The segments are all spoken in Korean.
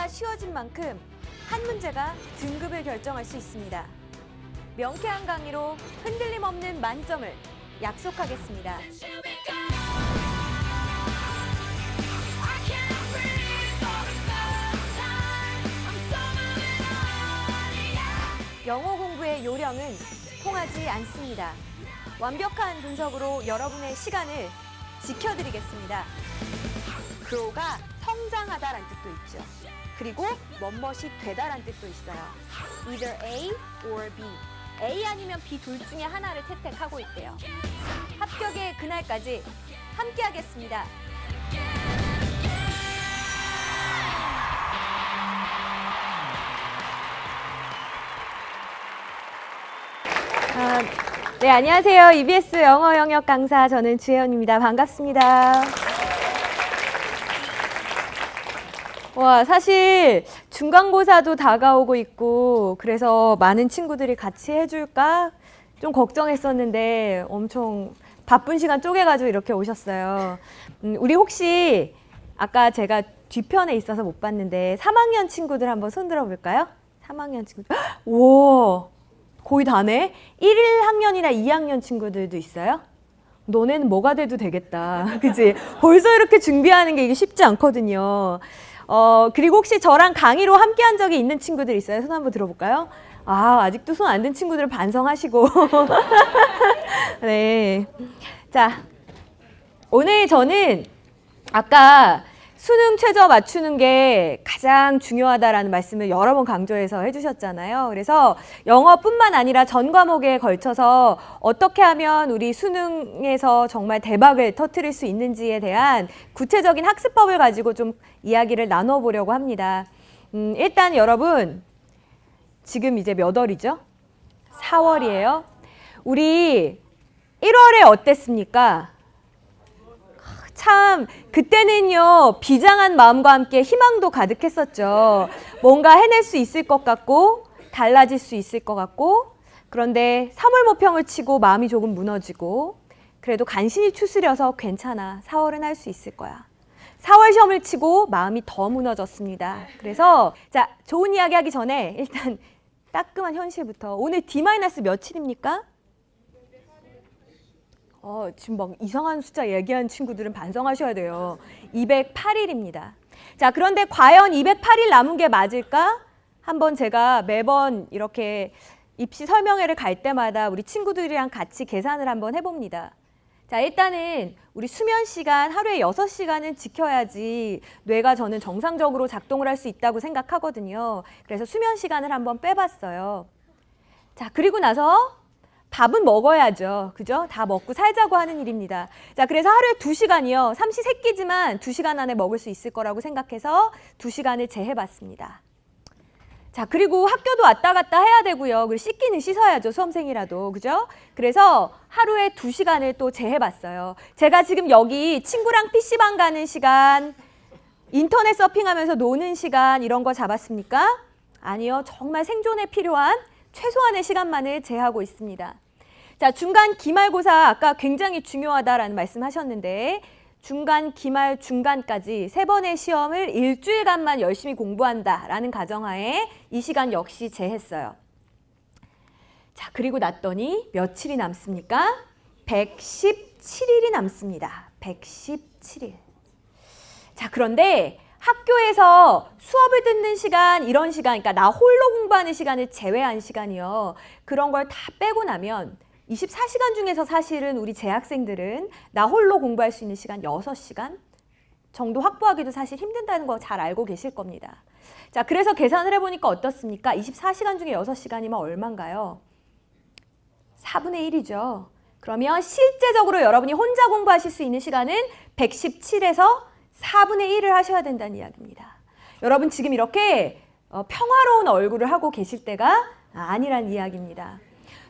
쉬워진 만큼 한 문제가 등급을 결정할 수 있습니다. 명쾌한 강의로 흔들림 없는 만점을 약속하겠습니다. 영어 공부의 요령은 통하지 않습니다. 완벽한 분석으로 여러분의 시간을 지켜드리겠습니다. grow가 성장하다란 뜻도 있죠. 그리고 멋멋이 되다란 뜻도 있어요. Either A or B. A 아니면 B 둘 중에 하나를 채택하고 있대요. 합격의 그날까지 함께하겠습니다. 네, 안녕하세요. EBS 영어 영역 강사 저는 주혜원입니다. 반갑습니다. 와, 사실 중간고사도 다가오고 있고 그래서 많은 친구들이 같이 해줄까 좀 걱정했었는데 엄청 바쁜 시간 쪼개가지고 이렇게 오셨어요. 우리 혹시 아까 제가 뒤편에 있어서 못 봤는데 3학년 친구들 한번 손 들어볼까요? 3학년 친구들. 와, 거의 다네. 1학년이나 2학년 친구들도 있어요? 너네는 뭐가 돼도 되겠다. 그치? 벌써 이렇게 준비하는 게 이게 쉽지 않거든요. 그리고 혹시 저랑 강의로 함께 한 적이 있는 친구들 있어요? 손 한번 들어볼까요? 아, 아직도 손 안 든 친구들은 반성하시고. 네. 자, 오늘 저는 아까 수능 최저 맞추는 게 가장 중요하다라는 말씀을 여러 번 강조해서 해주셨잖아요. 그래서 영어뿐만 아니라 전 과목에 걸쳐서 어떻게 하면 우리 수능에서 정말 대박을 터뜨릴 수 있는지에 대한 구체적인 학습법을 가지고 좀 이야기를 나눠보려고 합니다. 일단 여러분, 지금 이제 몇 월이죠? 4월이에요. 우리 1월에 어땠습니까? 참 그때는요 비장한 마음과 함께 희망도 가득했었죠. 뭔가 해낼 수 있을 것 같고 달라질 수 있을 것 같고 그런데 3월 모평을 치고 마음이 조금 무너지고 그래도 간신히 추스려서 괜찮아 4월은 할 수 있을 거야. 4월 시험을 치고 마음이 더 무너졌습니다. 그래서 자 좋은 이야기 하기 전에 일단 따끔한 현실부터 오늘 D- 며칠입니까? 지금 막 이상한 숫자 얘기한 친구들은 반성하셔야 돼요. 208일입니다. 자, 그런데 과연 208일 남은 게 맞을까? 한번 제가 매번 이렇게 입시 설명회를 갈 때마다 우리 친구들이랑 같이 계산을 한번 해봅니다. 자, 일단은 우리 수면 시간 하루에 6시간은 지켜야지 뇌가 저는 정상적으로 작동을 할 수 있다고 생각하거든요. 그래서 수면 시간을 한번 빼봤어요. 자, 그리고 나서 밥은 먹어야죠. 그죠? 다 먹고 살자고 하는 일입니다. 자, 그래서 하루에 2시간이요. 삼시세끼지만 2시간 안에 먹을 수 있을 거라고 생각해서 2시간을 재해봤습니다. 자, 그리고 학교도 왔다 갔다 해야 되고요. 그리고 씻기는 씻어야죠. 수험생이라도. 그죠? 그래서 하루에 2시간을 또 재해봤어요. 제가 지금 여기 친구랑 PC방 가는 시간, 인터넷 서핑하면서 노는 시간 이런 거 잡았습니까? 아니요. 정말 생존에 필요한 최소한의 시간만을 제하고 있습니다. 자, 중간 기말고사 아까 굉장히 중요하다라는 말씀하셨는데 중간, 기말, 중간까지 3번의 시험을 일주일간만 열심히 공부한다라는 가정하에 이 시간 역시 제했어요. 자, 그리고 났더니 며칠이 남습니까? 117일이 남습니다. 117일. 자, 그런데 학교에서 수업을 듣는 시간, 이런 시간, 그러니까 나 홀로 공부하는 시간을 제외한 시간이요. 그런 걸 다 빼고 나면 24시간 중에서 사실은 우리 재학생들은 나 홀로 공부할 수 있는 시간 6시간 정도 확보하기도 사실 힘든다는 거 잘 알고 계실 겁니다. 자, 그래서 계산을 해보니까 어떻습니까? 24시간 중에 6시간이면 얼마인가요? 4분의 1이죠. 그러면 실제적으로 여러분이 혼자 공부하실 수 있는 시간은 117에서 4분의 1을 하셔야 된다는 이야기입니다. 여러분 지금 이렇게 평화로운 얼굴을 하고 계실 때가 아니란 이야기입니다.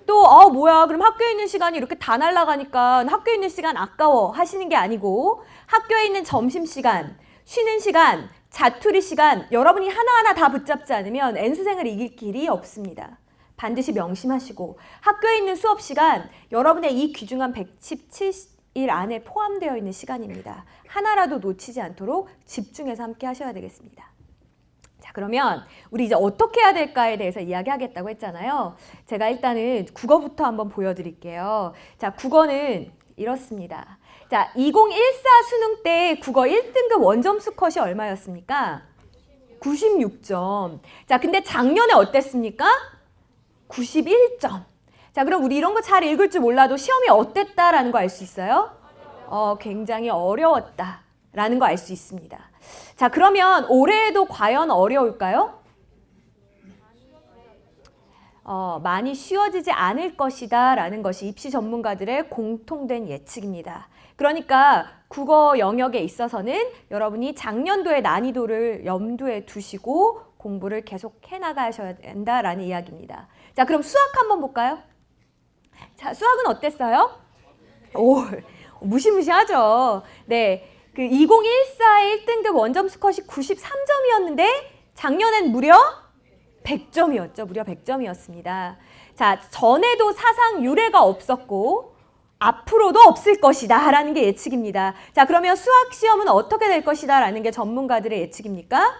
또 뭐야 그럼 학교에 있는 시간이 이렇게 다 날아가니까 학교에 있는 시간 아까워 하시는 게 아니고 학교에 있는 점심시간, 쉬는 시간, 자투리 시간 여러분이 하나하나 다 붙잡지 않으면 N수생을 이길 길이 없습니다. 반드시 명심하시고 학교에 있는 수업 시간 여러분의 이 귀중한 117일 안에 포함되어 있는 시간입니다. 하나라도 놓치지 않도록 집중해서 함께 하셔야 되겠습니다. 자, 그러면 우리 이제 어떻게 해야 될까에 대해서 이야기하겠다고 했잖아요. 제가 일단은 국어부터 한번 보여드릴게요. 자, 국어는 이렇습니다. 자, 2014 수능 때 국어 1등급 원점수 컷이 얼마였습니까? 96점. 자, 근데 작년에 어땠습니까? 91점. 자, 그럼 우리 이런 거 잘 읽을 줄 몰라도 시험이 어땠다라는 거 알 수 있어요? 굉장히 어려웠다라는 거 알 수 있습니다. 자, 그러면 올해도 과연 어려울까요? 많이 쉬워지지 않을 것이다 라는 것이 입시 전문가들의 공통된 예측입니다. 그러니까 국어 영역에 있어서는 여러분이 작년도의 난이도를 염두에 두시고 공부를 계속 해나가셔야 한다라는 이야기입니다. 자, 그럼 수학 한번 볼까요? 자, 수학은 어땠어요? 오, 무시무시하죠. 네, 그 2014의 1등급 원점수 컷이 93점이었는데 작년엔 무려 100점이었죠. 무려 100점이었습니다. 자, 전에도 사상 유례가 없었고 앞으로도 없을 것이다 라는 게 예측입니다. 자, 그러면 수학 시험은 어떻게 될 것이다 라는 게 전문가들의 예측입니까?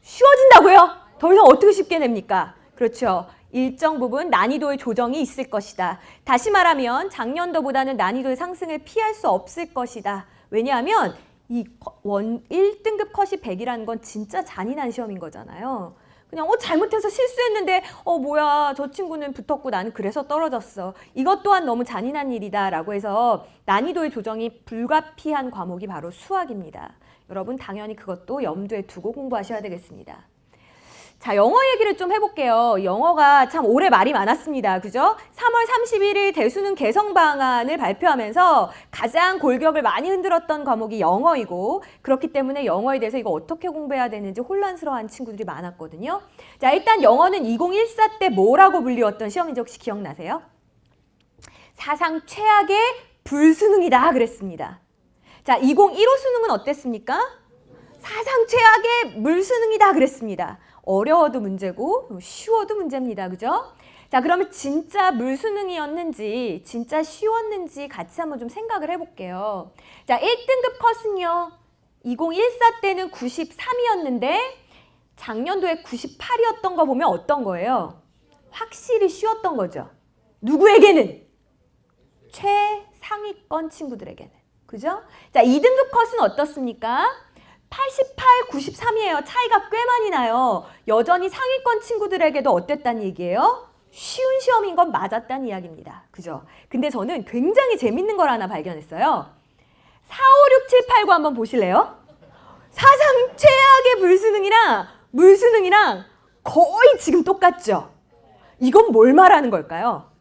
쉬워진다고요? 더 이상 어떻게 쉽게 냅니까? 그렇죠. 일정 부분 난이도의 조정이 있을 것이다. 다시 말하면 작년도보다는 난이도의 상승을 피할 수 없을 것이다. 왜냐하면 이 1등급 컷이 100이라는 건 진짜 잔인한 시험인 거잖아요. 그냥 잘못해서 실수했는데 뭐야 저 친구는 붙었고 나는 그래서 떨어졌어. 이것 또한 너무 잔인한 일이다 라고 해서 난이도의 조정이 불가피한 과목이 바로 수학입니다. 여러분 당연히 그것도 염두에 두고 공부하셔야 되겠습니다. 자, 영어 얘기를 좀 해볼게요. 영어가 참 올해 말이 많았습니다. 그죠? 3월 31일 대수능 개정 방안을 발표하면서 가장 골격을 많이 흔들었던 과목이 영어이고 그렇기 때문에 영어에 대해서 이거 어떻게 공부해야 되는지 혼란스러워하는 친구들이 많았거든요. 자, 일단 영어는 2014 때 뭐라고 불리웠던 시험인지 혹시 기억나세요? 사상 최악의 불수능이다 그랬습니다. 자, 2015 수능은 어땠습니까? 사상 최악의 물수능이다 그랬습니다. 어려워도 문제고 쉬워도 문제입니다. 그죠? 자, 그러면 진짜 물수능이었는지 진짜 쉬웠는지 같이 한번 좀 생각을 해볼게요. 자, 1등급 컷은요. 2014 때는 93이었는데 작년도에 98이었던 거 보면 어떤 거예요? 확실히 쉬웠던 거죠. 누구에게는? 최상위권 친구들에게는. 그죠? 자, 2등급 컷은 어떻습니까? 88, 93이에요. 차이가 꽤 많이 나요. 여전히 상위권 친구들에게도 어땠다는 얘기예요? 쉬운 시험인 건 맞았다는 이야기입니다. 그죠? 근데 저는 굉장히 재밌는 걸 하나 발견했어요. 4, 5, 6, 7, 8, 9 한번 보실래요? 사상 최악의 물수능이랑 거의 지금 똑같죠? 이건 뭘 말하는 걸까요?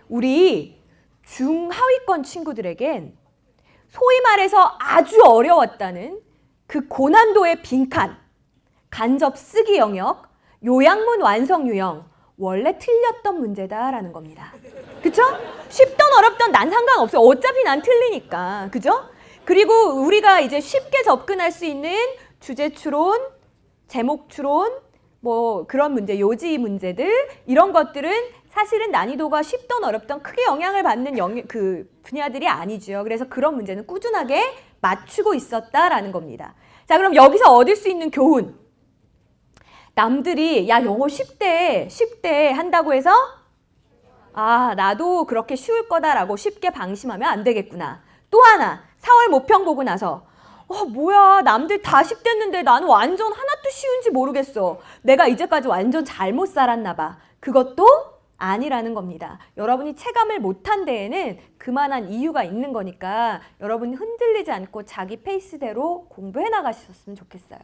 우리 중하위권 친구들에겐 소위 말해서 아주 어려웠다는 그 고난도의 빈칸, 간접 쓰기 영역, 요약문 완성 유형 원래 틀렸던 문제다라는 겁니다. 그쵸? 쉽던 어렵던 난 상관없어요. 어차피 난 틀리니까. 그죠? 그리고 우리가 이제 쉽게 접근할 수 있는 주제 추론, 제목 추론, 뭐 그런 문제, 요지 문제들 이런 것들은 사실은 난이도가 쉽던 어렵던 크게 영향을 받는 그 분야들이 아니죠. 그래서 그런 문제는 꾸준하게 맞추고 있었다라는 겁니다. 자, 그럼 여기서 얻을 수 있는 교훈. 남들이 야 영어 쉽대 한다고 해서 나도 그렇게 쉬울 거다라고 쉽게 방심하면 안 되겠구나. 또 하나 4월 모평 보고 나서 뭐야 남들 다 쉽댔는데 나는 완전 하나도 쉬운지 모르겠어. 내가 이제까지 완전 잘못 살았나 봐. 그것도 아니라는 겁니다. 여러분이 체감을 못한 데에는 그만한 이유가 있는 거니까 여러분이 흔들리지 않고 자기 페이스대로 공부해 나가셨으면 좋겠어요.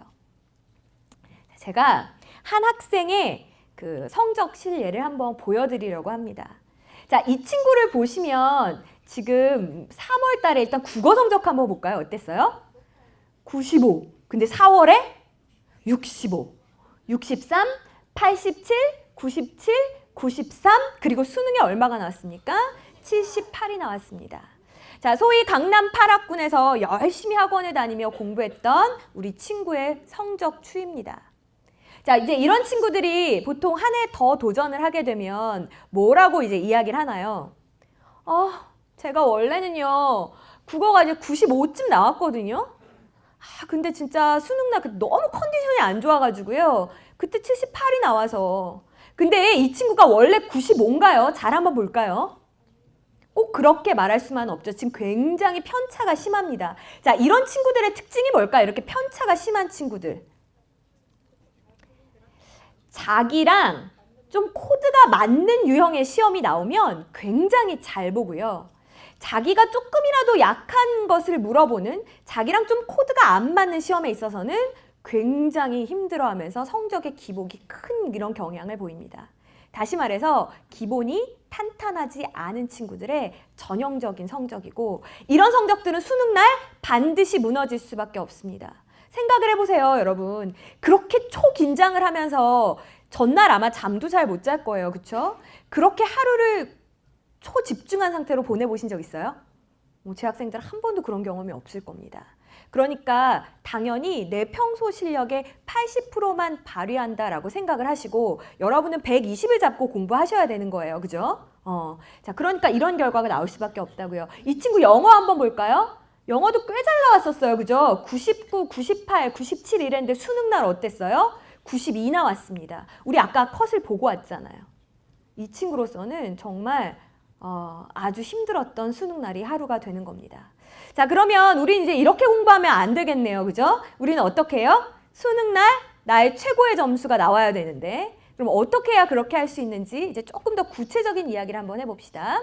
제가 한 학생의 그 성적실 예를 한번 보여드리려고 합니다. 자, 이 친구를 보시면 지금 3월 달에 일단 국어 성적 한번 볼까요? 어땠어요? 95. 근데 4월에 65, 63, 87, 97, 93 그리고 수능에 얼마가 나왔습니까? 78이 나왔습니다. 자, 소위 강남 8학군에서 열심히 학원을 다니며 공부했던 우리 친구의 성적 추이입니다. 자, 이제 이런 친구들이 보통 한 해 더 도전을 하게 되면 뭐라고 이제 이야기를 하나요? 제가 원래는요 국어가 이제 95쯤 나왔거든요. 근데 진짜 수능날 너무 컨디션이 안 좋아가지고요. 그때 78이 나와서. 근데 이 친구가 원래 95인가요? 잘 한번 볼까요? 꼭 그렇게 말할 수만 없죠. 지금 굉장히 편차가 심합니다. 자, 이런 친구들의 특징이 뭘까요? 이렇게 편차가 심한 친구들. 자기랑 좀 코드가 맞는 유형의 시험이 나오면 굉장히 잘 보고요. 자기가 조금이라도 약한 것을 물어보는, 자기랑 좀 코드가 안 맞는 시험에 있어서는 굉장히 힘들어하면서 성적의 기복이 큰 이런 경향을 보입니다. 다시 말해서 기본이 탄탄하지 않은 친구들의 전형적인 성적이고, 이런 성적들은 수능날 반드시 무너질 수밖에 없습니다. 생각을 해보세요, 여러분. 그렇게 초긴장을 하면서 전날 아마 잠도 잘 못 잘 거예요. 그렇죠? 그렇게 하루를 초집중한 상태로 보내보신 적 있어요? 제 학생들 한 번도 그런 경험이 없을 겁니다. 그러니까 당연히 내 평소 실력의 80%만 발휘한다라고 생각을 하시고, 여러분은 120을 잡고 공부하셔야 되는 거예요. 그죠? 자, 그러니까 이런 결과가 나올 수밖에 없다고요. 이 친구 영어 한번 볼까요? 영어도 꽤 잘 나왔었어요. 그죠? 99, 98, 97 이랬는데 수능날 어땠어요? 92 나왔습니다. 우리 아까 컷을 보고 왔잖아요. 이 친구로서는 정말 아주 힘들었던 수능날이 하루가 되는 겁니다. 자, 그러면 우리 이제 이렇게 공부하면 안 되겠네요. 그죠? 우리는 어떻게 해요? 수능날 나의 최고의 점수가 나와야 되는데, 그럼 어떻게 해야 그렇게 할 수 있는지 이제 조금 더 구체적인 이야기를 한번 해봅시다.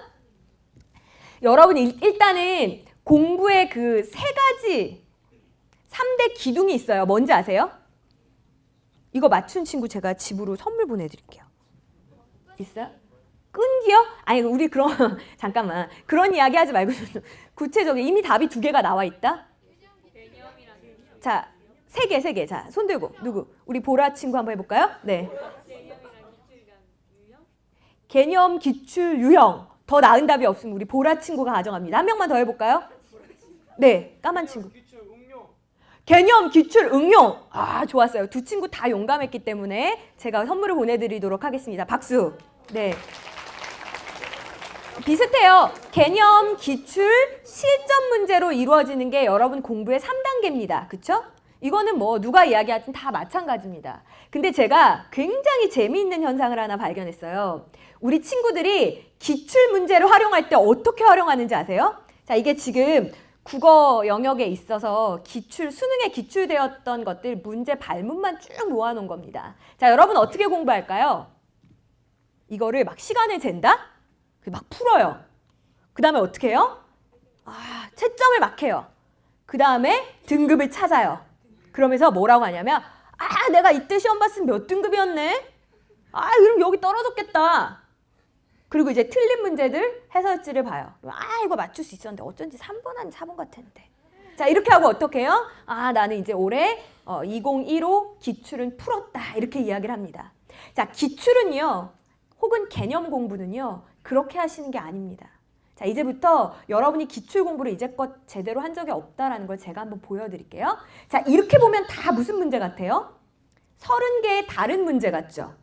여러분 일단은 공부의 그 세 가지 3대 기둥이 있어요. 뭔지 아세요? 이거 맞춘 친구 제가 집으로 선물 보내드릴게요. 있어요? 끈기요? 아니 우리 그런 잠깐만 그런 이야기 하지 말고 구체적인 이미 답이 2개가 나와 있다. 자, 3개. 자, 손 들고 누구? 우리 보라 친구 한번 해볼까요? 네. 개념, 기출, 유형. 더 나은 답이 없으면 우리 보라 친구가 가져갑니다. 한 명만 더 해볼까요? 네, 까만 친구. 개념, 기출, 응용. 좋았어요. 2 친구 다 용감했기 때문에 제가 선물을 보내드리도록 하겠습니다. 박수. 네. 비슷해요. 개념, 기출, 실전 문제로 이루어지는 게 여러분 공부의 3단계입니다. 그쵸? 이거는 뭐 누가 이야기하든 다 마찬가지입니다. 근데 제가 굉장히 재미있는 현상을 하나 발견했어요. 우리 친구들이 기출 문제를 활용할 때 어떻게 활용하는지 아세요? 자, 이게 지금 국어 영역에 있어서 수능에 기출되었던 것들 문제 발문만 쭉 모아놓은 겁니다. 자, 여러분 어떻게 공부할까요? 이거를 막 시간을 잰다? 막 풀어요. 그 다음에 어떻게 해요? 채점을 막 해요. 그 다음에 등급을 찾아요. 그러면서 뭐라고 하냐면 내가 이때 시험 봤으면 몇 등급이었네? 그럼 여기 떨어졌겠다. 그리고 이제 틀린 문제들 해설지를 봐요. 이거 맞출 수 있었는데 어쩐지 3번 아니 4번 같았는데. 자, 이렇게 하고 어떻게 해요? 나는 이제 올해 2015 기출은 풀었다. 이렇게 이야기를 합니다. 자, 기출은요. 혹은 개념 공부는요. 그렇게 하시는 게 아닙니다. 자, 이제부터 여러분이 기출 공부를 이제껏 제대로 한 적이 없다라는 걸 제가 한번 보여드릴게요. 자, 이렇게 보면 다 무슨 문제 같아요? 30개의 다른 문제 같죠?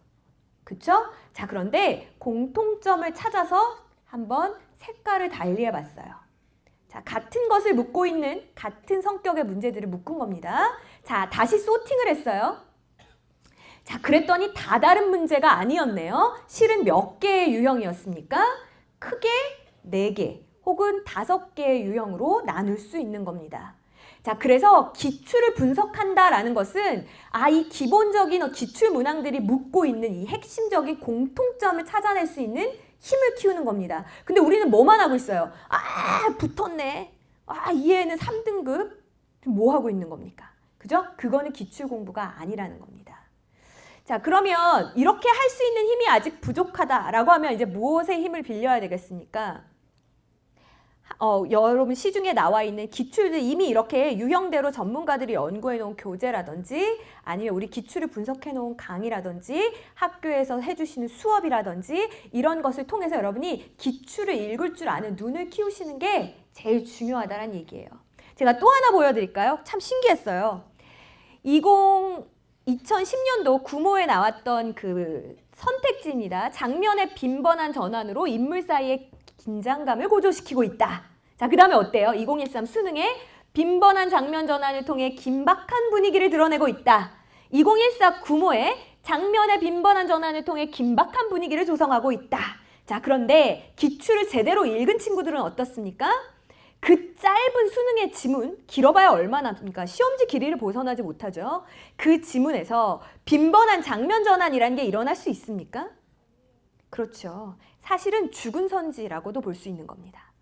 그쵸? 자, 그런데 공통점을 찾아서 한번 색깔을 달리 해봤어요. 자, 같은 것을 묻고 있는 같은 성격의 문제들을 묶은 겁니다. 자, 다시 소팅을 했어요. 자, 그랬더니 다 다른 문제가 아니었네요. 실은 몇 개의 유형이었습니까? 크게 4개 혹은 5개의 유형으로 나눌 수 있는 겁니다. 자, 그래서 기출을 분석한다라는 것은 이 기본적인 기출 문항들이 묻고 있는 이 핵심적인 공통점을 찾아낼 수 있는 힘을 키우는 겁니다. 근데 우리는 뭐만 하고 있어요? 붙었네. 이 애는 3등급. 뭐 하고 있는 겁니까? 그죠? 그거는 기출 공부가 아니라는 겁니다. 자, 그러면 이렇게 할 수 있는 힘이 아직 부족하다라고 하면 이제 무엇의 힘을 빌려야 되겠습니까? 여러분 시중에 나와 있는 기출들 이미 이렇게 유형대로 전문가들이 연구해 놓은 교재라든지 아니면 우리 기출을 분석해 놓은 강의라든지 학교에서 해주시는 수업이라든지 이런 것을 통해서 여러분이 기출을 읽을 줄 아는 눈을 키우시는 게 제일 중요하다는 얘기예요. 제가 또 하나 보여드릴까요? 참 신기했어요. 2010년도 구모에 나왔던 그 선택지입니다. 장면의 빈번한 전환으로 인물 사이의 긴장감을 고조시키고 있다. 자, 그 다음에 어때요? 2013 수능에 빈번한 장면 전환을 통해 긴박한 분위기를 드러내고 있다. 2014 구모의 장면의 빈번한 전환을 통해 긴박한 분위기를 조성하고 있다. 자, 그런데 기출을 제대로 읽은 친구들은 어떻습니까? 그 짧은 수능의 지문, 길어봐야 얼마나 합니까? 시험지 길이를 벗어나지 못하죠. 그 지문에서 빈번한 장면 전환이라는 게 일어날 수 있습니까? 그렇죠. 사실은 죽은 선지라고도 볼 수 있는 겁니다.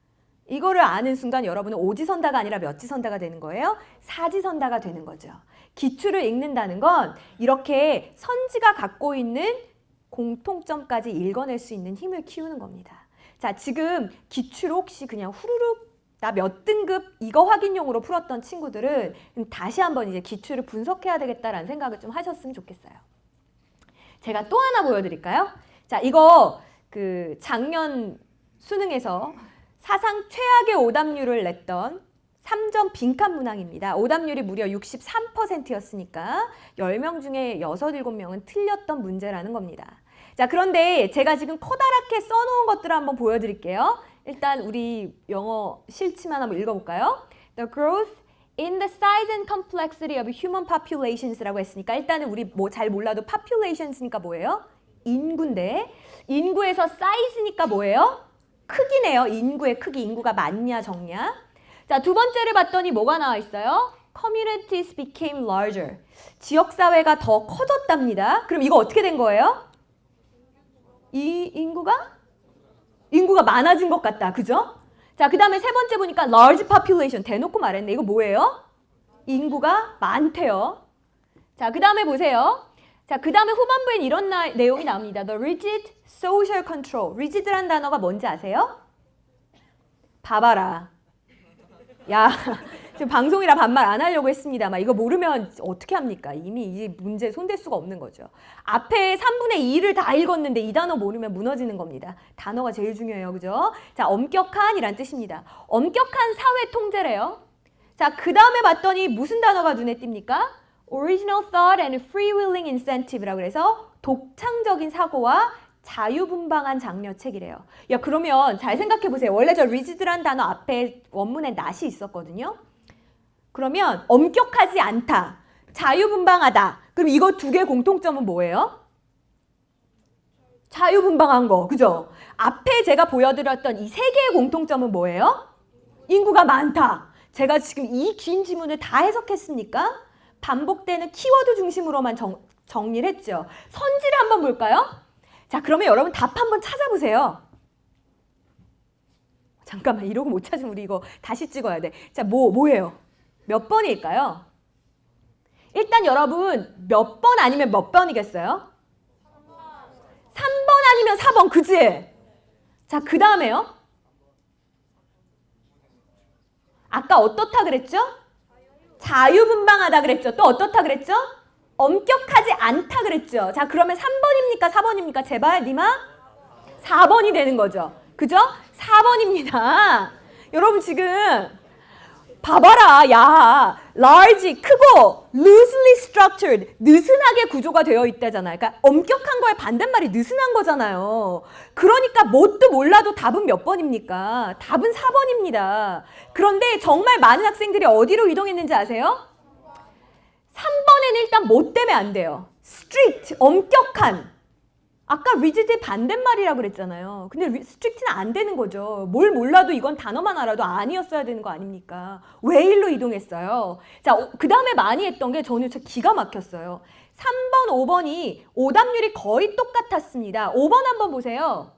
이거를 아는 순간 여러분은 오지선다가 아니라 몇지선다가 되는 거예요? 사지선다가 되는 거죠. 기출을 읽는다는 건 이렇게 선지가 갖고 있는 공통점까지 읽어낼 수 있는 힘을 키우는 겁니다. 자, 지금 기출 혹시 그냥 후루룩 나 몇 등급 이거 확인용으로 풀었던 친구들은 다시 한번 이제 기출을 분석해야 되겠다라는 생각을 좀 하셨으면 좋겠어요. 제가 또 하나 보여드릴까요? 자, 이거 그 작년 수능에서 사상 최악의 오답률을 냈던 3점 빈칸 문항입니다. 오답률이 무려 63%였으니까 10명 중에 6, 7명은 틀렸던 문제라는 겁니다. 자, 그런데 제가 지금 커다랗게 써놓은 것들을 한번 보여드릴게요. 일단 우리 영어 실치만 한번 읽어볼까요? The growth in the size and complexity of human populations라고 했으니까 일단은 우리 뭐 잘 몰라도 populations니까 뭐예요? 인구인데 인구에서 size니까 뭐예요? 크기네요. 인구의 크기, 인구가 많냐 적냐. 자, 두 번째를 봤더니 뭐가 나와 있어요? Communities became larger. 지역사회가 더 커졌답니다. 그럼 이거 어떻게 된 거예요? 이 인구가 많아진 것 같다. 그죠? 자, 그 다음에 세 번째 보니까 large population. 대놓고 말했네. 이거 뭐예요? 인구가 많대요. 자, 그 다음에 보세요. 자, 그 다음에 후반부엔 이런 내용이 나옵니다. The rigid social control. rigid란 단어가 뭔지 아세요? 봐봐라. 야, 지금 방송이라 반말 안 하려고 했습니다만 이거 모르면 어떻게 합니까? 이미 이 문제 손댈 수가 없는 거죠. 앞에 3분의 2를 다 읽었는데 이 단어 모르면 무너지는 겁니다. 단어가 제일 중요해요. 그죠? 자, 엄격한이란 뜻입니다. 엄격한 사회 통제래요. 자, 그 다음에 봤더니 무슨 단어가 눈에 띕니까? Original thought and free-willing incentive라고 해서 독창적인 사고와 자유분방한 장려책이래요. 야, 그러면 잘 생각해 보세요. 원래 저 rigid란 단어 앞에 원문에 not이 있었거든요. 그러면 엄격하지 않다, 자유분방하다. 그럼 이거 두 개의 공통점은 뭐예요? 자유분방한 거, 그죠? 앞에 제가 보여드렸던 이 세 개의 공통점은 뭐예요? 인구가 많다. 제가 지금 이 긴 지문을 다 해석했습니까? 반복되는 키워드 중심으로만 정리를 했죠. 선지를 한번 볼까요? 자, 그러면 여러분 답 한번 찾아보세요. 잠깐만, 이러고 못 찾으면 우리 이거 다시 찍어야 돼. 자, 뭐예요? 몇 번일까요? 일단 여러분 몇 번 아니면 몇 번이겠어요? 3번 아니면 4번, 그지? 자, 그 다음에요? 아까 어떻다 그랬죠? 자유분방하다 그랬죠. 또 어떻다 그랬죠? 엄격하지 않다 그랬죠. 자, 그러면 3번입니까? 4번입니까? 제발 니마 4번이 되는 거죠. 그죠? 4번입니다. 여러분 지금 봐봐라. 야, large, 크고 loosely structured, 느슨하게 구조가 되어 있다잖아요. 그러니까 엄격한 거에 반대말이 느슨한 거잖아요. 그러니까 뭣도 몰라도 답은 몇 번입니까? 답은 4번입니다. 그런데 정말 많은 학생들이 어디로 이동했는지 아세요? 3번에는 일단 뭐 때문에 안 돼요? strict, 엄격한. 아까 rigid의 반대말이라고 그랬잖아요. 근데 strict는 안 되는 거죠. 뭘 몰라도 이건 단어만 알아도 아니었어야 되는 거 아닙니까? 왜 일로 이동했어요? 자, 그 다음에 많이 했던 게 저는 진짜 기가 막혔어요. 3번, 5번이 오답률이 거의 똑같았습니다. 5번 한번 보세요.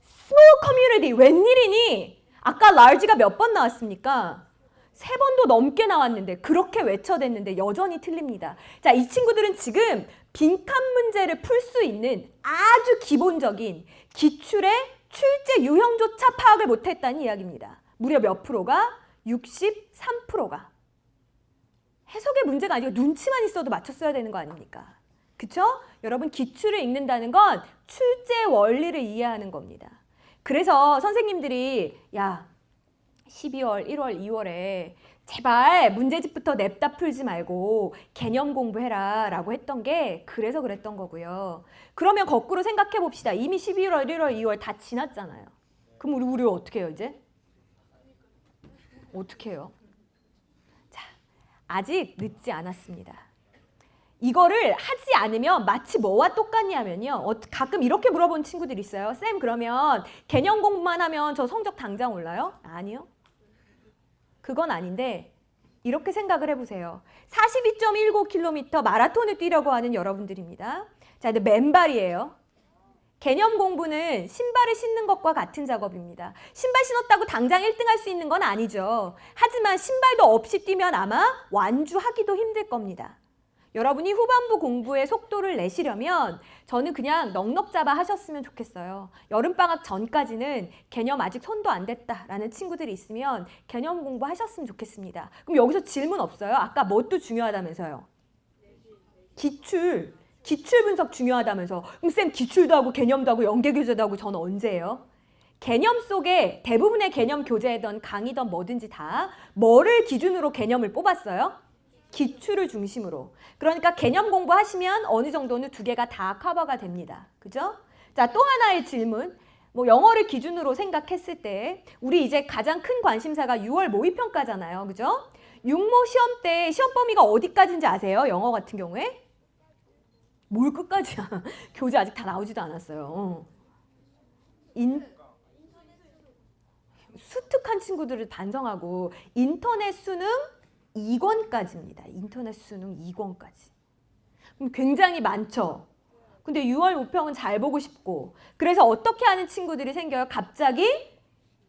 small community, 웬일이니? 아까 large가 몇 번 나왔습니까? 3번도 넘게 나왔는데 그렇게 외쳐댔는데 여전히 틀립니다. 자, 이 친구들은 지금 빈칸 문제를 풀 수 있는 아주 기본적인 기출의 출제 유형조차 파악을 못했다는 이야기입니다. 무려 몇 프로가? 63%가. 해석의 문제가 아니고 눈치만 있어도 맞췄어야 되는 거 아닙니까? 그쵸? 여러분, 기출을 읽는다는 건 출제 원리를 이해하는 겁니다. 그래서 선생님들이 야, 12월, 1월, 2월에 제발 문제집부터 냅다 풀지 말고 개념 공부해라 라고 했던 게 그래서 그랬던 거고요. 그러면 거꾸로 생각해 봅시다. 이미 11월, 1월, 2월 다 지났잖아요. 그럼 우리 어떻게 해요 이제? 어떻게 해요? 아직 늦지 않았습니다. 이거를 하지 않으면 마치 뭐와 똑같냐면요. 가끔 이렇게 물어본 친구들 있어요. 쌤, 그러면 개념 공부만 하면 저 성적 당장 올라요? 아니요. 그건 아닌데 이렇게 생각을 해보세요. 42.19km 마라톤을 뛰려고 하는 여러분들입니다. 자, 근데 맨발이에요. 개념 공부는 신발을 신는 것과 같은 작업입니다. 신발 신었다고 당장 1등 할 수 있는 건 아니죠. 하지만 신발도 없이 뛰면 아마 완주하기도 힘들 겁니다. 여러분이 후반부 공부의 속도를 내시려면 저는 그냥 넉넉 잡아 하셨으면 좋겠어요. 여름방학 전까지는 개념 아직 손도 안 댔다라는 친구들이 있으면 개념 공부 하셨으면 좋겠습니다. 그럼 여기서 질문 없어요? 아까 뭣도 중요하다면서요? 기출 분석 중요하다면서. 그럼 쌤 기출도 하고 개념도 하고 연계교재도 하고 저는 언제 해요? 개념 속에 대부분의 개념 교재든 강의든 뭐든지 다 뭐를 기준으로 개념을 뽑았어요? 기출을 중심으로. 그러니까 개념 공부하시면 어느 정도는 두 개가 다 커버가 됩니다. 그죠? 자, 또 하나의 질문. 뭐 영어를 기준으로 생각했을 때 우리 이제 가장 큰 관심사가 6월 모의평가잖아요. 그죠? 육모 시험 때 시험 범위가 어디까지인지 아세요? 영어 같은 경우에? 뭘 끝까지야. 교재 아직 다 나오지도 않았어요. 수특한 친구들을 반성하고 인터넷 수능 2권까지입니다. 인터넷 수능 2권까지. 굉장히 많죠. 근데 6월 모평은 잘 보고 싶고 그래서 어떻게 하는 친구들이 생겨요? 갑자기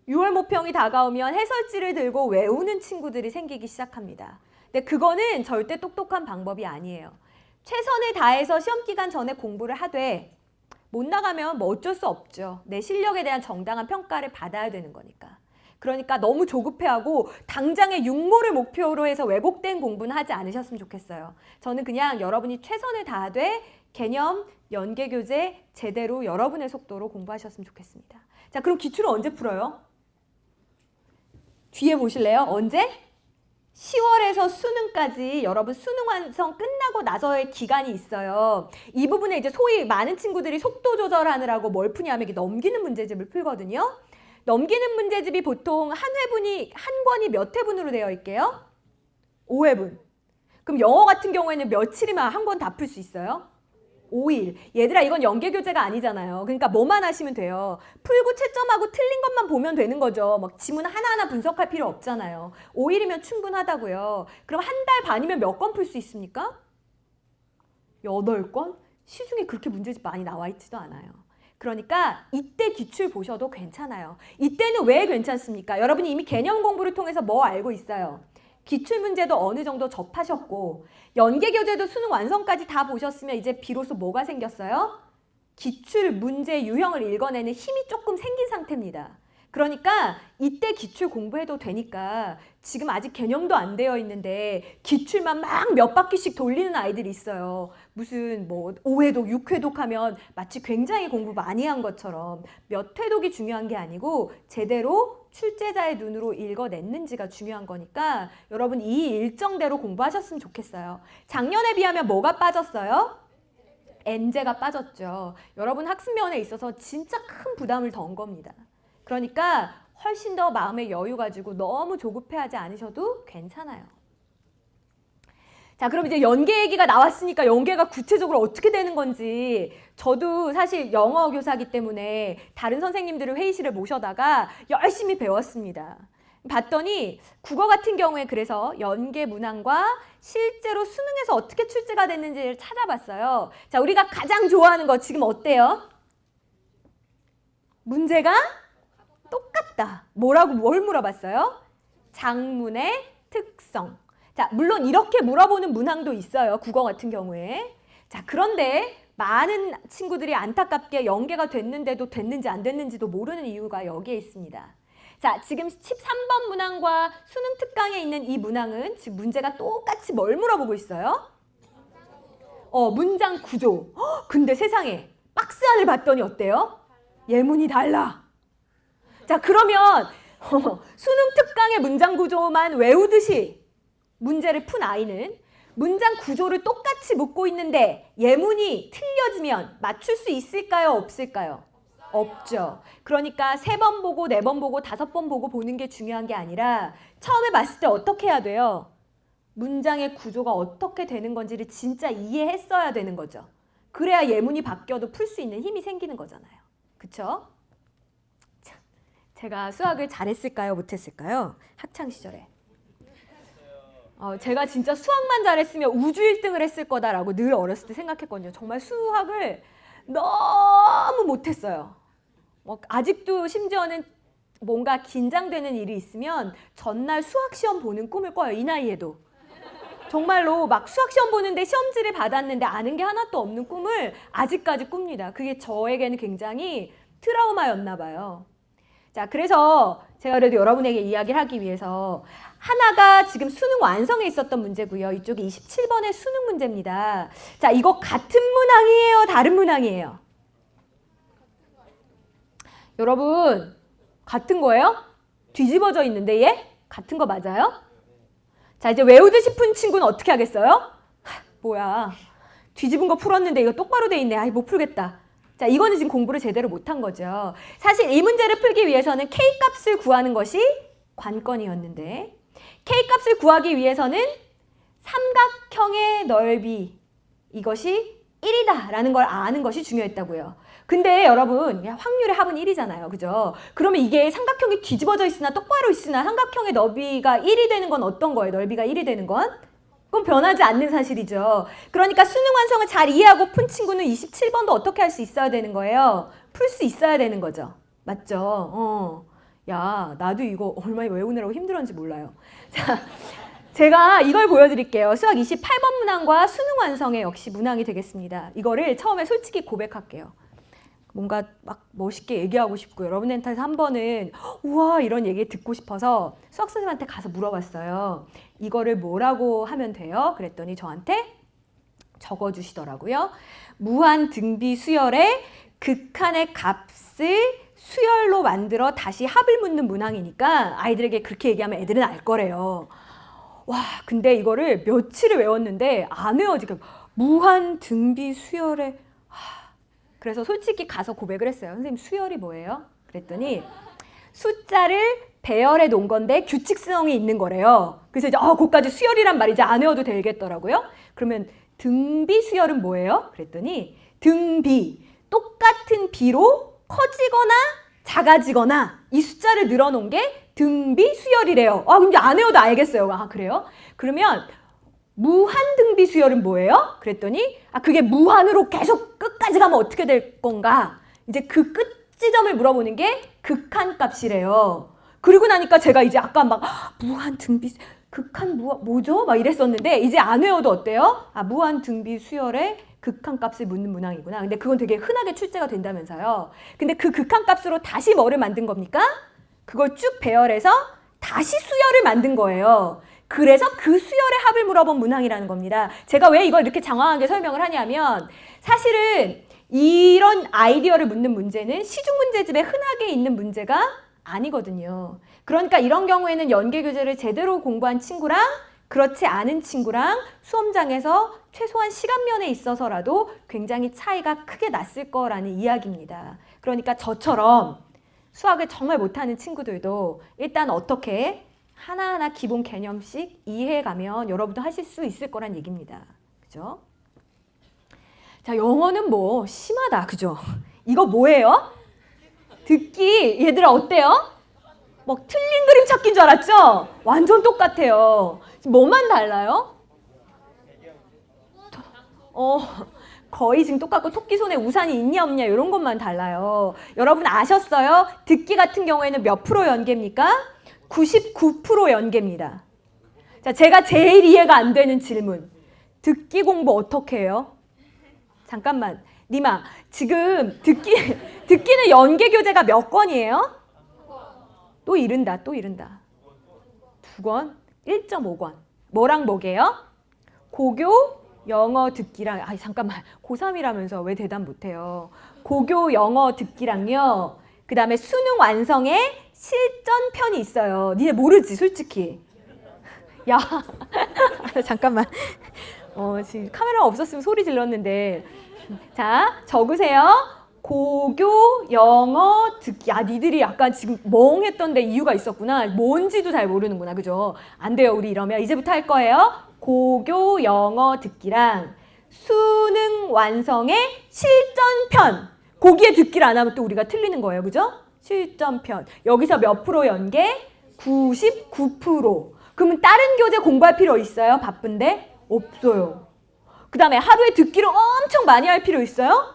6월 모평이 다가오면 해설지를 들고 외우는 친구들이 생기기 시작합니다. 근데 그거는 절대 똑똑한 방법이 아니에요. 최선을 다해서 시험 기간 전에 공부를 하되 못 나가면 뭐 어쩔 수 없죠. 내 실력에 대한 정당한 평가를 받아야 되는 거니까. 그러니까 너무 조급해하고 당장의 육모를 목표로 해서 왜곡된 공부는 하지 않으셨으면 좋겠어요. 저는 그냥 여러분이 최선을 다하되 개념, 연계교재 제대로 여러분의 속도로 공부하셨으면 좋겠습니다. 자, 그럼 기출은 언제 풀어요? 뒤에 보실래요? 언제? 10월에서 수능까지 여러분 수능 완성 끝나고 나서의 기간이 있어요. 이 부분에 이제 소위 많은 친구들이 속도 조절하느라고 뭘 푸냐면 이게 넘기는 문제집을 풀거든요. 넘기는 문제집이 보통 한 권이 몇 회분으로 되어 있게요? 5회분. 그럼 영어 같은 경우에는 며칠이면 한 권 다 풀 수 있어요? 5일. 얘들아 이건 연계교재가 아니잖아요. 그러니까 뭐만 하시면 돼요. 풀고 채점하고 틀린 것만 보면 되는 거죠. 막 지문 하나하나 분석할 필요 없잖아요. 5일이면 충분하다고요. 그럼 한 달 반이면 몇 권 풀 수 있습니까? 8권? 시중에 그렇게 문제집 많이 나와 있지도 않아요. 그러니까 이때 기출 보셔도 괜찮아요. 이때는 왜 괜찮습니까? 여러분이 이미 개념 공부를 통해서 뭐 알고 있어요? 기출 문제도 어느 정도 접하셨고 연계교재도 수능 완성까지 다 보셨으면 이제 비로소 뭐가 생겼어요? 기출 문제 유형을 읽어내는 힘이 조금 생긴 상태입니다. 그러니까 이때 기출 공부해도 되니까 지금 아직 개념도 안 되어 있는데 기출만 막 몇 바퀴씩 돌리는 아이들이 있어요. 무슨 뭐 5회독, 6회독 하면 마치 굉장히 공부 많이 한 것처럼 몇 회독이 중요한 게 아니고 제대로 출제자의 눈으로 읽어냈는지가 중요한 거니까 여러분 이 일정대로 공부하셨으면 좋겠어요. 작년에 비하면 뭐가 빠졌어요? 엔제가 빠졌죠. 여러분 학습면에 있어서 진짜 큰 부담을 던 겁니다. 그러니까 훨씬 더 마음의 여유 가지고 너무 조급해하지 않으셔도 괜찮아요. 자, 그럼 이제 연계 얘기가 나왔으니까 연계가 구체적으로 어떻게 되는 건지 저도 사실 영어 교사이기 때문에 다른 선생님들을 회의실에 모셔다가 열심히 배웠습니다. 봤더니 국어 같은 경우에 그래서 연계 문항과 실제로 수능에서 어떻게 출제가 됐는지를 찾아봤어요. 자, 우리가 가장 좋아하는 거 지금 어때요? 문제가 똑같다. 뭘 물어봤어요? 작문의 특성. 자, 물론 이렇게 물어보는 문항도 있어요. 국어 같은 경우에. 자, 그런데 많은 친구들이 안타깝게 연계가 됐는데도 됐는지 안 됐는지도 모르는 이유가 여기에 있습니다. 자, 지금 13번 문항과 수능 특강에 있는 이 문항은 지금 문제가 똑같이 뭘 물어보고 있어요? 문장 구조. 근데 세상에 박스 안을 봤더니 어때요? 예문이 달라. 자, 그러면 수능 특강의 문장 구조만 외우듯이 문제를 푼 아이는 문장 구조를 똑같이 묻고 있는데 예문이 틀려지면 맞출 수 있을까요? 없을까요? 없죠. 그러니까 3번 보고 4번 보고 5번 보고 보는 게 중요한 게 아니라 처음에 봤을 때 어떻게 해야 돼요? 문장의 구조가 어떻게 되는 건지를 진짜 이해했어야 되는 거죠. 그래야 예문이 바뀌어도 풀 수 있는 힘이 생기는 거잖아요. 그쵸? 자, 제가 수학을 잘했을까요? 못했을까요? 학창시절에. 제가 진짜 수학만 잘했으면 우주 1등을 했을 거다라고 늘 어렸을 때 생각했거든요. 정말 수학을 너무 못했어요. 아직도 심지어는 뭔가 긴장되는 일이 있으면 전날 수학시험 보는 꿈을 꿔요. 이 나이에도. 정말로 막 수학시험 보는데 시험지를 받았는데 아는 게 하나도 없는 꿈을 아직까지 꿉니다. 그게 저에게는 굉장히 트라우마였나 봐요. 자, 그래서 제가 그래도 여러분에게 이야기를 하기 위해서 하나가 지금 수능 완성에 있었던 문제고요. 이쪽이 27번의 수능 문제입니다. 자, 이거 같은 문항이에요? 다른 문항이에요? 여러분, 같은 거예요? 뒤집어져 있는데 얘? 같은 거 맞아요? 자, 이제 외우고 싶은 친구는 어떻게 하겠어요? 뭐야, 뒤집은 거 풀었는데 이거 똑바로 돼 있네. 아이, 못 풀겠다. 자, 이거는 지금 공부를 제대로 못한 거죠. 사실 이 문제를 풀기 위해서는 K값을 구하는 것이 관건이었는데 K값을 구하기 위해서는 삼각형의 넓이, 이것이 1이다 라는 걸 아는 것이 중요했다고요. 근데 여러분, 확률의 합은 1이잖아요. 그죠? 그러면 이게 삼각형이 뒤집어져 있으나 똑바로 있으나 삼각형의 너비가 1이 되는 건 어떤 거예요? 넓이가 1이 되는 건? 그건 변하지 않는 사실이죠. 그러니까 수능 완성을 잘 이해하고 푼 친구는 27번도 어떻게 할 수 있어야 되는 거예요? 풀 수 있어야 되는 거죠. 맞죠? 야, 나도 이거 얼마나 외우느라고 힘들었는지 몰라요. 자, 제가 이걸 보여드릴게요. 수학 28번 문항과 수능 완성의 역시 문항이 되겠습니다. 이거를 처음에 솔직히 고백할게요. 뭔가 막 멋있게 얘기하고 싶고 여러분한테서 한 번은 우와 이런 얘기 듣고 싶어서 수학 선생님한테 가서 물어봤어요. 이거를 뭐라고 하면 돼요? 그랬더니 저한테 적어주시더라고요. 무한 등비 수열의 극한의 값을 수열로 만들어 다시 합을 묻는 문항이니까 아이들에게 그렇게 얘기하면 애들은 알 거래요. 와, 근데 이거를 며칠을 외웠는데 안 외워지고 무한 등비 수열의 그래서 솔직히 가서 고백을 했어요. 선생님, 수열이 뭐예요? 그랬더니 숫자를 배열해 놓은 건데 규칙성이 있는 거래요. 그래서 이제 그것까지 수열이란 말이 이제 안 외워도 되겠더라고요. 그러면 등비 수열은 뭐예요? 그랬더니 등비, 똑같은 비로 커지거나 작아지거나 이 숫자를 늘어놓은 게 등비 수열이래요. 그럼 이제 안 외워도 알겠어요. 그래요? 그러면 무한등비 수열은 뭐예요? 그랬더니 그게 무한으로 계속 끝까지 가면 어떻게 될 건가? 이제 그 끝 지점을 물어보는 게 극한값이래요. 그리고 나니까 제가 이제 아까 막 무한등비 극한 뭐죠? 막 이랬었는데 이제 안 외워도 어때요? 무한등비 수열의 극한값을 묻는 문항이구나. 근데 그건 되게 흔하게 출제가 된다면서요. 근데 그 극한값으로 다시 뭐를 만든 겁니까? 그걸 쭉 배열해서 다시 수열을 만든 거예요. 그래서 그 수열의 합을 물어본 문항이라는 겁니다. 제가 왜 이걸 이렇게 장황하게 설명을 하냐면 사실은 이런 아이디어를 묻는 문제는 시중문제집에 흔하게 있는 문제가 아니거든요. 그러니까 이런 경우에는 연계교재를 제대로 공부한 친구랑 그렇지 않은 친구랑 수험장에서 최소한 시간면에 있어서라도 굉장히 차이가 크게 났을 거라는 이야기입니다. 그러니까 저처럼 수학을 정말 못하는 친구들도 일단 어떻게 하나하나 기본 개념씩 이해해가면 여러분도 하실 수 있을 거란 얘기입니다. 그죠? 자, 영어는 뭐 심하다. 그죠? 이거 뭐예요? 듣기. 얘들아 어때요? 막 틀린 그림 찾기인 줄 알았죠? 완전 똑같아요. 뭐만 달라요? 거의 지금 똑같고 토끼 손에 우산이 있냐 없냐 이런 것만 달라요. 여러분 아셨어요? 듣기 같은 경우에는 몇 프로 연계입니까? 99% 연계입니다. 자, 제가 제일 이해가 안 되는 질문. 듣기 공부 어떻게 해요? 잠깐만. 니마, 지금 듣기는 연계 교재가 몇 권이에요? 또 이른다. 2권? 1.5권. 뭐랑 뭐게요? 고교 영어 듣기랑, 잠깐만. 고3이라면서 왜 대답 못해요? 고교 영어 듣기랑요. 그 다음에 수능 완성에 실전편이 있어요. 니네 모르지, 솔직히. 야, 잠깐만. 지금 카메라가 없었으면 소리 질렀는데. 자, 적으세요. 고교 영어 듣기. 니들이 약간 지금 멍했던데 이유가 있었구나. 뭔지도 잘 모르는구나. 그죠? 안 돼요, 우리 이러면. 이제부터 할 거예요. 고교 영어 듣기랑 수능 완성의 실전편. 거기에 듣기를 안 하면 또 우리가 틀리는 거예요. 그죠? 실전편. 여기서 몇 프로 연계? 99%. 그러면 다른 교재 공부할 필요 있어요? 바쁜데? 없어요. 그 다음에 하루에 듣기를 엄청 많이 할 필요 있어요?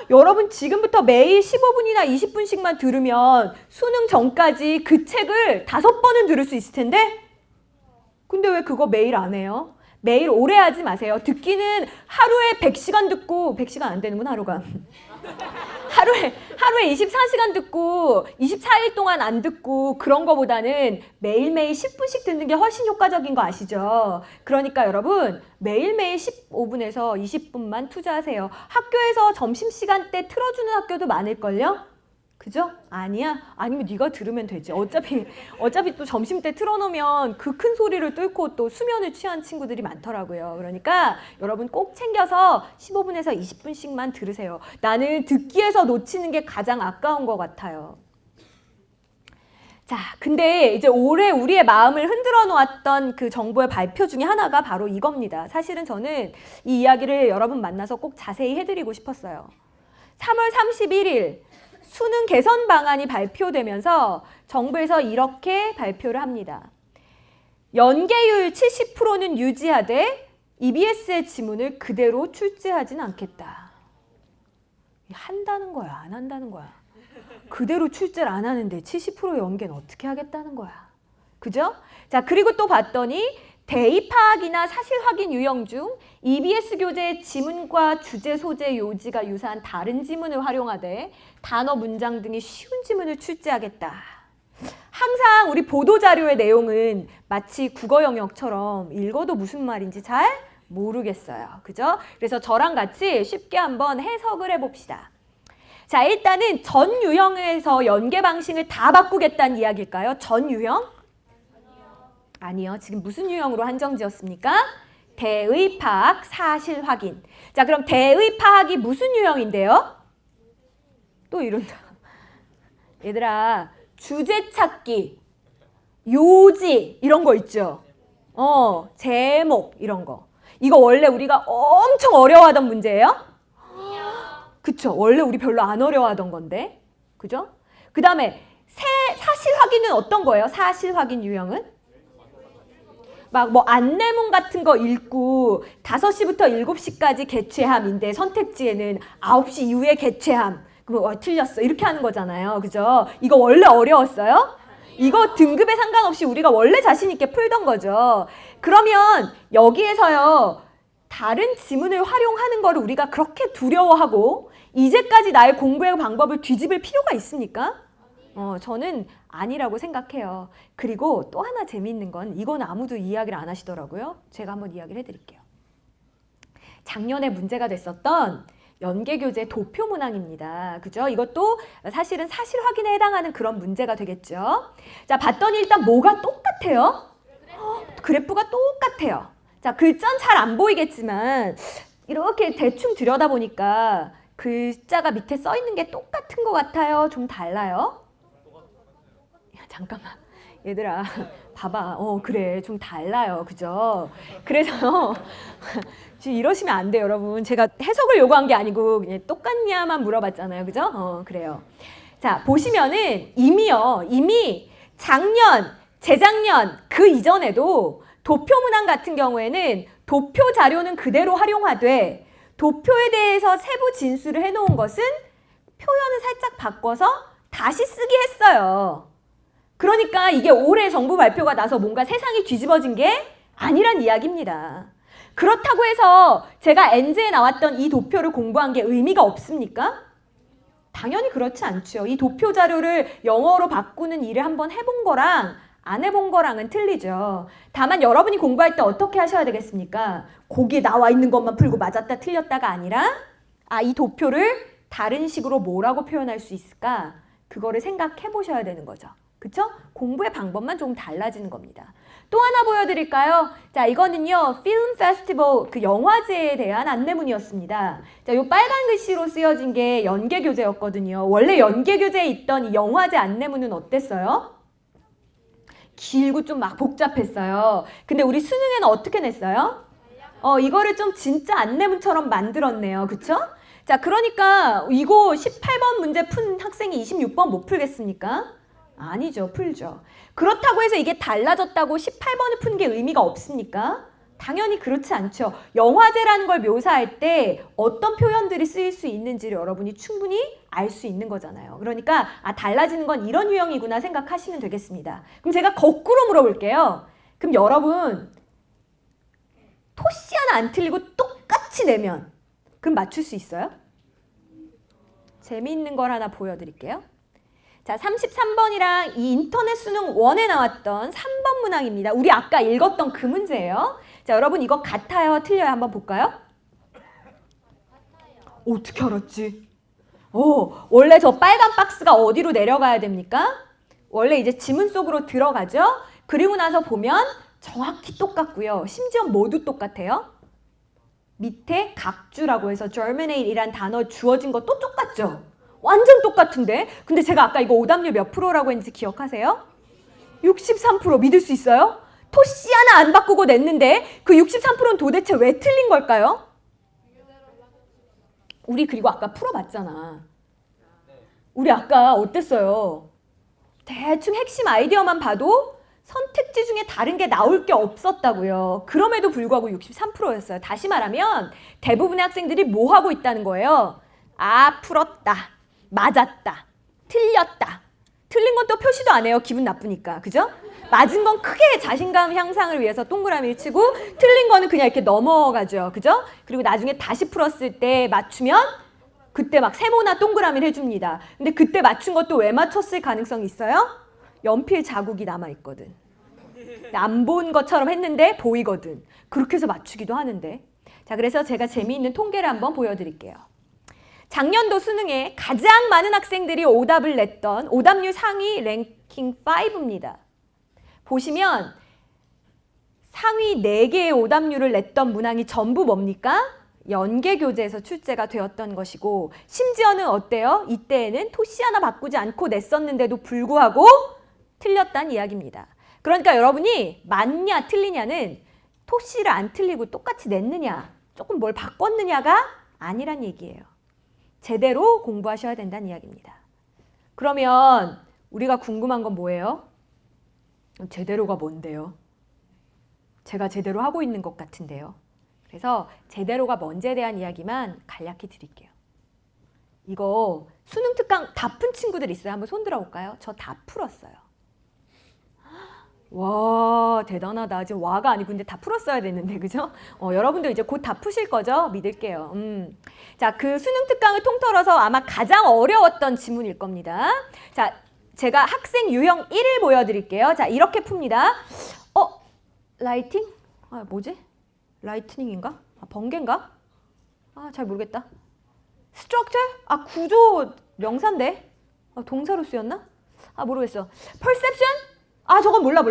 여러분 지금부터 매일 15분이나 20분씩만 들으면 수능 전까지 그 책을 5번은 들을 수 있을 텐데? 근데 왜 그거 매일 안 해요? 매일 오래 하지 마세요. 듣기는 하루에 100시간 듣고 100시간 안 되는구나 하루가. 하루에 24시간 듣고 24일 동안 안 듣고 그런 거보다는 매일매일 10분씩 듣는 게 훨씬 효과적인 거 아시죠? 그러니까 여러분 매일매일 15분에서 20분만 투자하세요. 학교에서 점심시간 때 틀어주는 학교도 많을걸요? 그죠? 아니야? 아니면 네가 들으면 되지. 어차피 또 점심 때 틀어놓으면 그 큰 소리를 뚫고 또 수면을 취한 친구들이 많더라고요. 그러니까 여러분 꼭 챙겨서 15분에서 20분씩만 들으세요. 나는 듣기에서 놓치는 게 가장 아까운 것 같아요. 자, 근데 이제 올해 우리의 마음을 흔들어 놓았던 그 정부의 발표 중에 하나가 바로 이겁니다. 사실은 저는 이 이야기를 여러분 만나서 꼭 자세히 해드리고 싶었어요. 3월 31일 수능 개선 방안이 발표되면서 정부에서 이렇게 발표를 합니다. 연계율 70%는 유지하되 EBS의 지문을 그대로 출제하진 않겠다. 한다는 거야, 안 한다는 거야? 그대로 출제를 안 하는데 70% 연계는 어떻게 하겠다는 거야? 그죠? 자, 그리고 또 봤더니 대입 파악이나 사실 확인 유형 중 EBS 교재의 지문과 주제, 소재, 요지가 유사한 다른 지문을 활용하되 단어, 문장 등의 쉬운 지문을 출제하겠다. 항상 우리 보도자료의 내용은 마치 국어 영역처럼 읽어도 무슨 말인지 잘 모르겠어요. 그죠? 그래서 저랑 같이 쉽게 한번 해석을 해봅시다. 자, 일단은 전 유형에서 연계 방식을 다 바꾸겠다는 이야기일까요? 전 유형? 아니요. 지금 무슨 유형으로 한정지었습니까? 대의 파악, 사실 확인. 자, 그럼 대의 파악이 무슨 유형인데요? 또 이런다. 얘들아, 주제 찾기, 요지 이런 거 있죠? 제목 이런 거. 이거 원래 우리가 엄청 어려워하던 문제예요? 그쵸? 원래 우리 별로 안 어려워하던 건데. 그죠? 그 다음에 사실 확인은 어떤 거예요? 사실 확인 유형은? 막 뭐 안내문 같은 거 읽고 5시부터 7시까지 개최함인데 선택지에는 9시 이후에 개최함. 그럼 틀렸어. 이렇게 하는 거잖아요. 그죠? 이거 원래 어려웠어요? 이거 등급에 상관없이 우리가 원래 자신 있게 풀던 거죠. 그러면 여기에서요. 다른 지문을 활용하는 거를 우리가 그렇게 두려워하고 이제까지 나의 공부의 방법을 뒤집을 필요가 있습니까? 저는 아니라고 생각해요. 그리고 또 하나 재미있는 건 이건 아무도 이야기를 안 하시더라고요. 제가 한번 이야기를 해드릴게요. 작년에 문제가 됐었던 연계교재 도표 문항입니다. 그죠? 이것도 사실은 사실 확인에 해당하는 그런 문제가 되겠죠. 자, 봤더니 일단 뭐가 똑같아요? 그래프가 똑같아요. 자, 글자는 잘 안 보이겠지만 이렇게 대충 들여다보니까 글자가 밑에 써 있는 게 똑같은 것 같아요? 좀 달라요? 잠깐만 얘들아 봐봐 그래 좀 달라요 그죠? 그래서 지금 이러시면 안 돼요 여러분. 제가 해석을 요구한 게 아니고 그냥 똑같냐만 물어봤잖아요 그죠? 그래요. 자 보시면은 이미 작년 재작년 그 이전에도 도표 문항 같은 경우에는 도표 자료는 그대로 활용하되 도표에 대해서 세부 진술을 해놓은 것은 표현을 살짝 바꿔서 다시 쓰기 했어요. 그러니까 이게 올해 정부 발표가 나서 뭔가 세상이 뒤집어진 게 아니란 이야기입니다. 그렇다고 해서 제가 엔즈에 나왔던 이 도표를 공부한 게 의미가 없습니까? 당연히 그렇지 않죠. 이 도표 자료를 영어로 바꾸는 일을 한번 해본 거랑 안 해본 거랑은 틀리죠. 다만 여러분이 공부할 때 어떻게 하셔야 되겠습니까? 거기에 나와 있는 것만 풀고 맞았다 틀렸다가 아니라 이 도표를 다른 식으로 뭐라고 표현할 수 있을까? 그거를 생각해 보셔야 되는 거죠. 그쵸? 공부의 방법만 조금 달라지는 겁니다. 또 하나 보여드릴까요? 자, 이거는요, 필름 페스티벌 그 영화제에 대한 안내문이었습니다. 자, 요 빨간 글씨로 쓰여진 게 연계 교재였거든요. 원래 연계 교재에 있던 이 영화제 안내문은 어땠어요? 길고 좀 막 복잡했어요. 근데 우리 수능에는 어떻게 냈어요? 이거를 좀 진짜 안내문처럼 만들었네요. 그쵸? 자, 그러니까 이거 18번 문제 푼 학생이 26번 못 풀겠습니까? 아니죠. 풀죠. 그렇다고 해서 이게 달라졌다고 18번을 푸는 게 의미가 없습니까? 당연히 그렇지 않죠. 영화제라는 걸 묘사할 때 어떤 표현들이 쓰일 수 있는지를 여러분이 충분히 알 수 있는 거잖아요. 그러니까 달라지는 건 이런 유형이구나 생각하시면 되겠습니다. 그럼 제가 거꾸로 물어볼게요. 그럼 여러분 토시 하나 안 틀리고 똑같이 내면 그럼 맞출 수 있어요? 재미있는 걸 하나 보여드릴게요. 자, 33번이랑 이 인터넷 수능 1에 나왔던 3번 문항입니다. 우리 아까 읽었던 그 문제예요. 자, 여러분 이거 같아요? 틀려요? 한번 볼까요? 어떻게 알았지? 원래 저 빨간 박스가 어디로 내려가야 됩니까? 원래 이제 지문 속으로 들어가죠? 그리고 나서 보면 정확히 똑같고요. 심지어 모두 똑같아요. 밑에 각주라고 해서 germinate이란 단어 주어진 것도 똑같죠? 완전 똑같은데? 근데 제가 아까 이거 오답률 몇 프로라고 했는지 기억하세요? 63% 믿을 수 있어요? 토시 하나 안 바꾸고 냈는데 그 63%는 도대체 왜 틀린 걸까요? 우리 그리고 아까 풀어봤잖아. 우리 아까 어땠어요? 대충 핵심 아이디어만 봐도 선택지 중에 다른 게 나올 게 없었다고요. 그럼에도 불구하고 63%였어요. 다시 말하면 대부분의 학생들이 뭐 하고 있다는 거예요? 풀었다. 맞았다. 틀렸다. 틀린 건 또 표시도 안 해요. 기분 나쁘니까. 그죠? 맞은 건 크게 자신감 향상을 위해서 동그라미를 치고 틀린 거는 그냥 이렇게 넘어가죠. 그죠? 그리고 나중에 다시 풀었을 때 맞추면 그때 막 세모나 동그라미를 해줍니다. 근데 그때 맞춘 것도 왜 맞췄을 가능성이 있어요? 연필 자국이 남아있거든. 안 본 것처럼 했는데 보이거든. 그렇게 해서 맞추기도 하는데. 자, 그래서 제가 재미있는 통계를 한번 보여드릴게요. 작년도 수능에 가장 많은 학생들이 오답을 냈던 오답률 상위 랭킹 5입니다. 보시면 상위 4개의 오답률을 냈던 문항이 전부 뭡니까? 연계교재에서 출제가 되었던 것이고 심지어는 어때요? 이때에는 토시 하나 바꾸지 않고 냈었는데도 불구하고 틀렸다는 이야기입니다. 그러니까 여러분이 맞냐 틀리냐는 토시를 안 틀리고 똑같이 냈느냐 조금 뭘 바꿨느냐가 아니란 얘기예요. 제대로 공부하셔야 된다는 이야기입니다. 그러면 우리가 궁금한 건 뭐예요? 제대로가 뭔데요? 제가 제대로 하고 있는 것 같은데요. 그래서 제대로가 뭔지에 대한 이야기만 간략히 드릴게요. 이거 수능 특강 다 푼 친구들 있어요? 한번 손 들어볼까요? 저 다 풀었어요. 와, 대단하다. 지금 와가 아니고 근데 다 풀었어야 됐는데, 그죠? 여러분들 이제 곧 다 푸실 거죠? 믿을게요. 자, 그 수능 특강을 통틀어서 아마 가장 어려웠던 지문일 겁니다. 자, 제가 학생 유형 1을 보여드릴게요. 자, 이렇게 풉니다. 라이팅? 뭐지? 라이트닝인가? 번개인가? 잘 모르겠다. 스트럭처? 구조 명사인데? 동사로 쓰였나? 모르겠어. perception? 저건 몰라.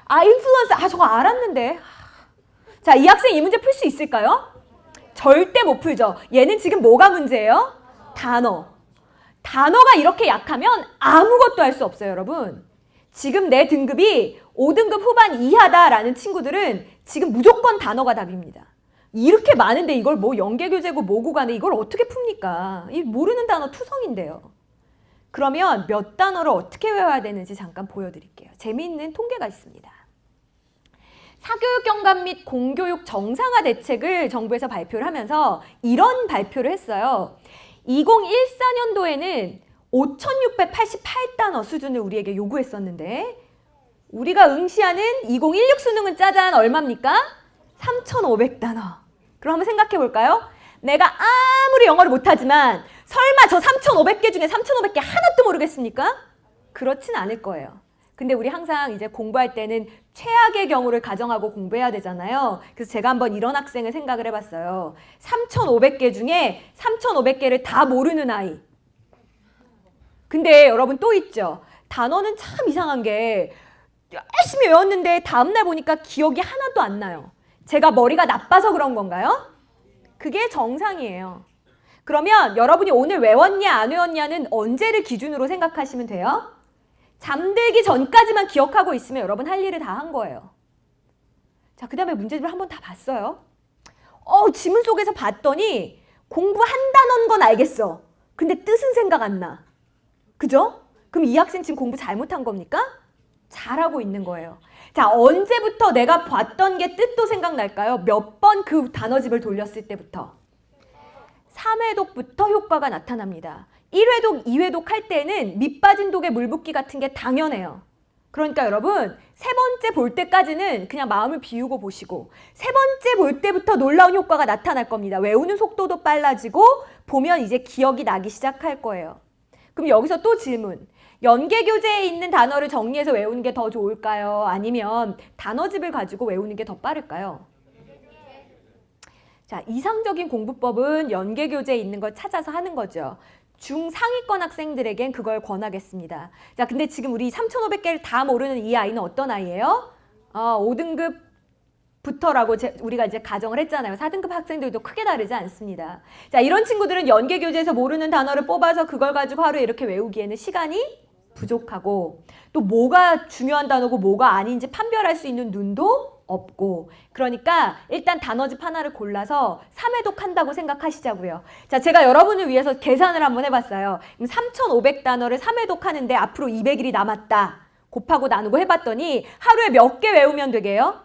influence? 저거 알았는데. 자, 이 학생 이 문제 풀 수 있을까요? 절대 못 풀죠. 얘는 지금 뭐가 문제예요? 단어가 이렇게 약하면 아무것도 할 수 없어요, 여러분. 지금 내 등급이 5등급 후반 이하다라는 친구들은 지금 무조건 단어가 답입니다. 이렇게 많은데 이걸 뭐 연계교재고 뭐고 간에 이걸 어떻게 풉니까? 이 모르는 단어 투성인데요. 그러면 몇 단어를 어떻게 외워야 되는지 잠깐 보여드릴게요. 재미있는 통계가 있습니다. 사교육 경감 및 공교육 정상화 대책을 정부에서 발표를 하면서 이런 발표를 했어요. 2014년도에는 5,688단어 수준을 우리에게 요구했었는데 우리가 응시하는 2016 수능은 짜잔 얼마입니까? 3,500단어. 그럼 한번 생각해 볼까요? 내가 아무리 영어를 못하지만 설마 저 3,500개 중에 3,500개 하나도 모르겠습니까? 그렇진 않을 거예요. 근데 우리 항상 이제 공부할 때는 최악의 경우를 가정하고 공부해야 되잖아요. 그래서 제가 한번 이런 학생을 생각을 해봤어요. 3,500개 중에 3,500개를 다 모르는 아이. 근데 여러분 또 있죠. 단어는 참 이상한 게 열심히 외웠는데 다음날 보니까 기억이 하나도 안 나요. 제가 머리가 나빠서 그런 건가요? 그게 정상이에요. 그러면 여러분이 오늘 외웠냐 안 외웠냐는 언제를 기준으로 생각하시면 돼요? 잠들기 전까지만 기억하고 있으면 여러분 할 일을 다 한 거예요. 자, 그 다음에 문제집을 한번 다 봤어요. 지문 속에서 봤더니 공부한다는 건 알겠어. 근데 뜻은 생각 안 나. 그죠? 그럼 이 학생 지금 공부 잘못한 겁니까? 잘하고 있는 거예요. 자, 언제부터 내가 봤던 게 뜻도 생각날까요? 몇 번 그 단어집을 돌렸을 때부터? 3회독부터 효과가 나타납니다. 1회독, 2회독 할 때는 밑 빠진 독에 물 붓기 같은 게 당연해요. 그러니까 여러분, 세 번째 볼 때까지는 그냥 마음을 비우고 보시고 세 번째 볼 때부터 놀라운 효과가 나타날 겁니다. 외우는 속도도 빨라지고 보면 이제 기억이 나기 시작할 거예요. 그럼 여기서 또 질문. 연계교재에 있는 단어를 정리해서 외우는 게 더 좋을까요? 아니면 단어집을 가지고 외우는 게 더 빠를까요? 자, 이상적인 공부법은 연계교재에 있는 걸 찾아서 하는 거죠. 중상위권 학생들에겐 그걸 권하겠습니다. 자, 근데 지금 우리 3,500개를 다 모르는 이 아이는 어떤 아이예요? 5등급부터라고 우리가 이제 가정을 했잖아요. 4등급 학생들도 크게 다르지 않습니다. 자, 이런 친구들은 연계교재에서 모르는 단어를 뽑아서 그걸 가지고 하루에 이렇게 외우기에는 시간이 부족하고 또 뭐가 중요한 단어고 뭐가 아닌지 판별할 수 있는 눈도 없고 그러니까 일단 단어집 하나를 골라서 3회독 한다고 생각하시자고요. 자, 제가 여러분을 위해서 계산을 한번 해봤어요. 3,500단어를 3회독 하는데 앞으로 200일이 남았다. 곱하고 나누고 해봤더니 하루에 몇 개 외우면 되게요?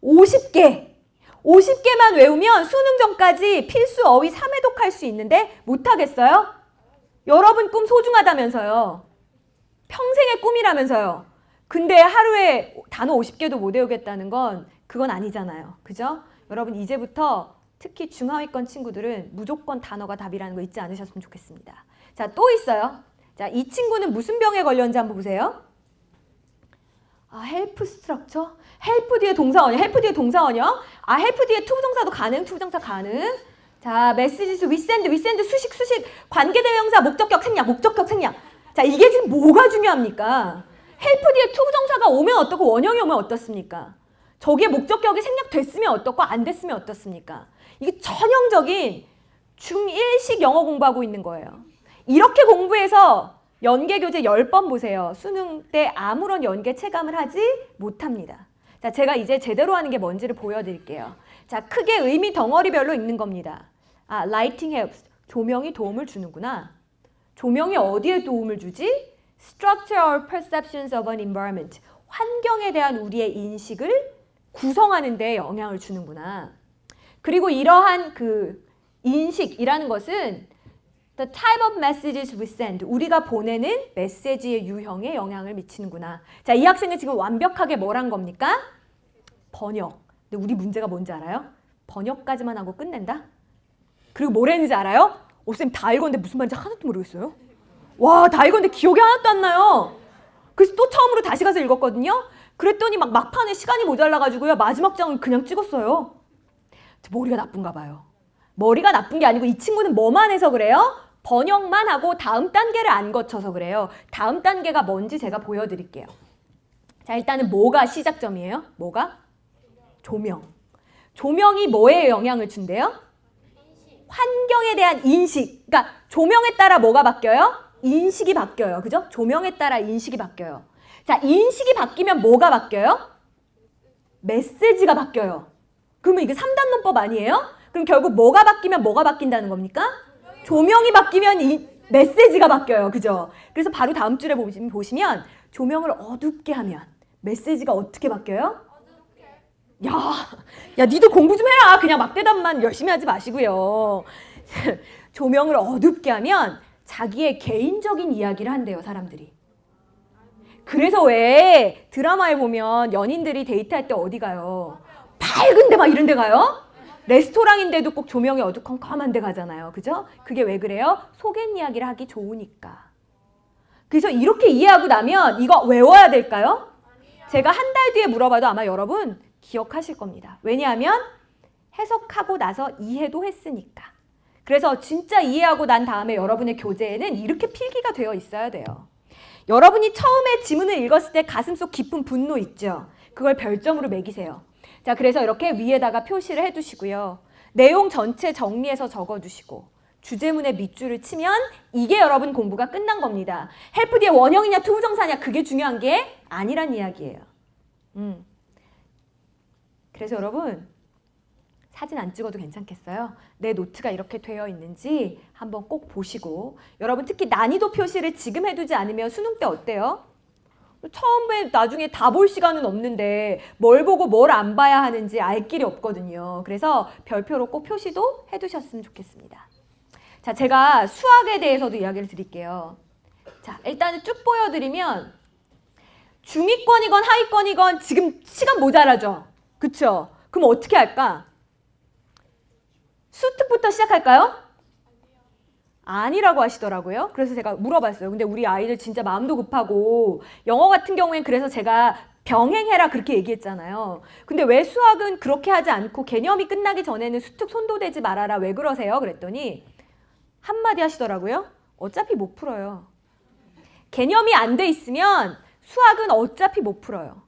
50개! 50개만 외우면 수능 전까지 필수 어휘 3회독 할 수 있는데 못하겠어요? 여러분 꿈 소중하다면서요. 평생의 꿈이라면서요. 근데 하루에 단어 50개도 못 외우겠다는 건 그건 아니잖아요. 그죠? 여러분 이제부터 특히 중하위권 친구들은 무조건 단어가 답이라는 거 잊지 않으셨으면 좋겠습니다. 자, 또 있어요. 자, 이 친구는 무슨 병에 걸렸는지 한번 보세요. 헬프 스트럭처? 헬프 뒤에 동사원이요. 헬프 뒤에 동사원이요. 헬프 뒤에 투부정사도 가능. 투부정사 가능. 자, 메시지스, 위센드, 수식, 관계대명사, 목적격, 생략. 자, 이게 지금 뭐가 중요합니까? 헬프 뒤에 투부정사가 오면 어떻고 원형이 오면 어떻습니까? 저기에 목적격이 생략됐으면 어떻고 안 됐으면 어떻습니까? 이게 전형적인 중1식 영어 공부하고 있는 거예요. 이렇게 공부해서 연계교재 10번 보세요. 수능 때 아무런 연계 체감을 하지 못합니다. 자, 제가 이제 제대로 하는 게 뭔지를 보여드릴게요. 자, 크게 의미 덩어리별로 읽는 겁니다. lighting helps. 조명이 도움을 주는구나. 조명이 어디에 도움을 주지? Structure or perceptions of an environment. 환경에 대한 우리의 인식을 구성하는 데 영향을 주는구나. 그리고 이러한 그 인식이라는 것은 the type of messages we send. 우리가 보내는 메시지의 유형에 영향을 미치는구나. 자, 이 학생은 지금 완벽하게 뭘 한 겁니까? 번역. 근데 우리 문제가 뭔지 알아요? 번역까지만 하고 끝낸다? 그리고 뭘 했는지 알아요? 쌤 다 읽었는데 무슨 말인지 하나도 모르겠어요. 와, 다 읽었는데 기억이 하나도 안 나요. 그래서 또 처음으로 다시 가서 읽었거든요. 그랬더니 막판에 시간이 모자라가지고요. 마지막 장은 그냥 찍었어요. 머리가 나쁜가 봐요. 머리가 나쁜 게 아니고 이 친구는 뭐만 해서 그래요? 번역만 하고 다음 단계를 안 거쳐서 그래요. 다음 단계가 뭔지 제가 보여드릴게요. 자, 일단은 뭐가 시작점이에요? 뭐가? 조명. 조명이 뭐에 영향을 준대요? 환경에 대한 인식. 그러니까 조명에 따라 뭐가 바뀌어요? 인식이 바뀌어요. 그죠? 조명에 따라 인식이 바뀌어요. 자, 인식이 바뀌면 뭐가 바뀌어요? 메시지가 바뀌어요. 그러면 이게 3단 논법 아니에요? 그럼 결국 뭐가 바뀌면 뭐가 바뀐다는 겁니까? 조명이 바뀌면 이 메시지가 바뀌어요. 그죠? 그래서 바로 다음 줄에 보시면 조명을 어둡게 하면 메시지가 어떻게 바뀌어요? 야, 니도 공부 좀 해라. 그냥 막대답만 열심히 하지 마시고요. 조명을 어둡게 하면 자기의 개인적인 이야기를 한대요, 사람들이. 그래서 왜 드라마에 보면 연인들이 데이트할 때 어디 가요? 밝은데 막 이런 데 가요? 레스토랑인데도 꼭 조명이 어두컴컴한 데 가잖아요. 그죠? 그게 왜 그래요? 속엔 이야기를 하기 좋으니까. 그래서 이렇게 이해하고 나면 이거 외워야 될까요? 제가 한 달 뒤에 물어봐도 아마 여러분 기억하실 겁니다. 왜냐하면 해석하고 나서 이해도 했으니까. 그래서 진짜 이해하고 난 다음에 여러분의 교재에는 이렇게 필기가 되어 있어야 돼요. 여러분이 처음에 지문을 읽었을 때 가슴속 깊은 분노 있죠? 그걸 별점으로 매기세요. 자, 그래서 이렇게 위에다가 표시를 해두시고요. 내용 전체 정리해서 적어두시고 주제문의 밑줄을 치면 이게 여러분 공부가 끝난 겁니다. 헬프 뒤에 원형이냐 투부정사냐 그게 중요한 게 아니란 이야기예요. 그래서 여러분 사진 안 찍어도 괜찮겠어요? 내 노트가 이렇게 되어 있는지 한번 꼭 보시고 여러분 특히 난이도 표시를 지금 해두지 않으면 수능 때 어때요? 처음에 나중에 다 볼 시간은 없는데 뭘 보고 뭘 안 봐야 하는지 알 길이 없거든요. 그래서 별표로 꼭 표시도 해두셨으면 좋겠습니다. 자, 제가 수학에 대해서도 이야기를 드릴게요. 자, 일단은 쭉 보여드리면 중위권이건 하위권이건 지금 시간 모자라죠? 그쵸? 그럼 어떻게 할까? 수특부터 시작할까요? 아니라고 하시더라고요. 그래서 제가 물어봤어요. 근데 우리 아이들 진짜 마음도 급하고 영어 같은 경우엔 그래서 제가 병행해라 그렇게 얘기했잖아요. 근데 왜 수학은 그렇게 하지 않고 개념이 끝나기 전에는 수특 손도 대지 말아라. 왜 그러세요? 그랬더니 한마디 하시더라고요. 어차피 못 풀어요. 개념이 안 돼 있으면 수학은 어차피 못 풀어요.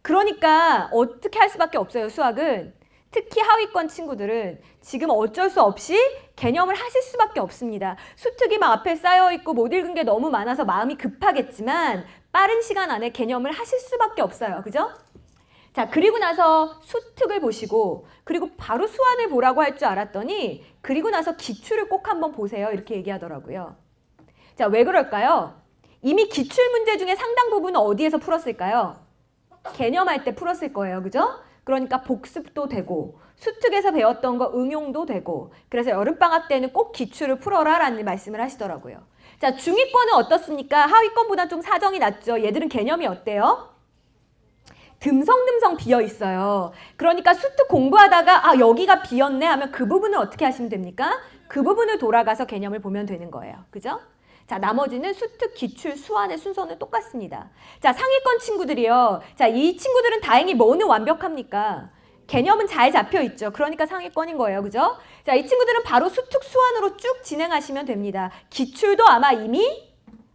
그러니까 어떻게 할 수밖에 없어요. 수학은. 특히 하위권 친구들은 지금 어쩔 수 없이 개념을 하실 수밖에 없습니다. 수특이 막 앞에 쌓여있고 못 읽은 게 너무 많아서 마음이 급하겠지만 빠른 시간 안에 개념을 하실 수밖에 없어요. 그죠? 자, 그리고 나서 수특을 보시고 그리고 바로 수완을 보라고 할 줄 알았더니 그리고 나서 기출을 꼭 한번 보세요. 이렇게 얘기하더라고요. 자, 왜 그럴까요? 이미 기출 문제 중에 상당 부분은 어디에서 풀었을까요? 개념할 때 풀었을 거예요. 그죠? 그러니까 복습도 되고 수특에서 배웠던 거 응용도 되고 그래서 여름방학 때는 꼭 기출을 풀어라 라는 말씀을 하시더라고요. 자, 중위권은 어떻습니까? 하위권보다 좀 사정이 낮죠. 얘들은 개념이 어때요? 듬성듬성 비어 있어요. 그러니까 수특 공부하다가 아 여기가 비었네 하면 그 부분을 어떻게 하시면 됩니까? 그 부분을 돌아가서 개념을 보면 되는 거예요. 그죠? 자, 나머지는 수특, 기출, 수완의 순서는 똑같습니다. 자, 상위권 친구들이요. 자, 이 친구들은 다행히 뭐는 완벽합니까? 개념은 잘 잡혀 있죠. 그러니까 상위권인 거예요. 그죠? 자, 이 친구들은 바로 수특, 수완으로 쭉 진행하시면 됩니다. 기출도 아마 이미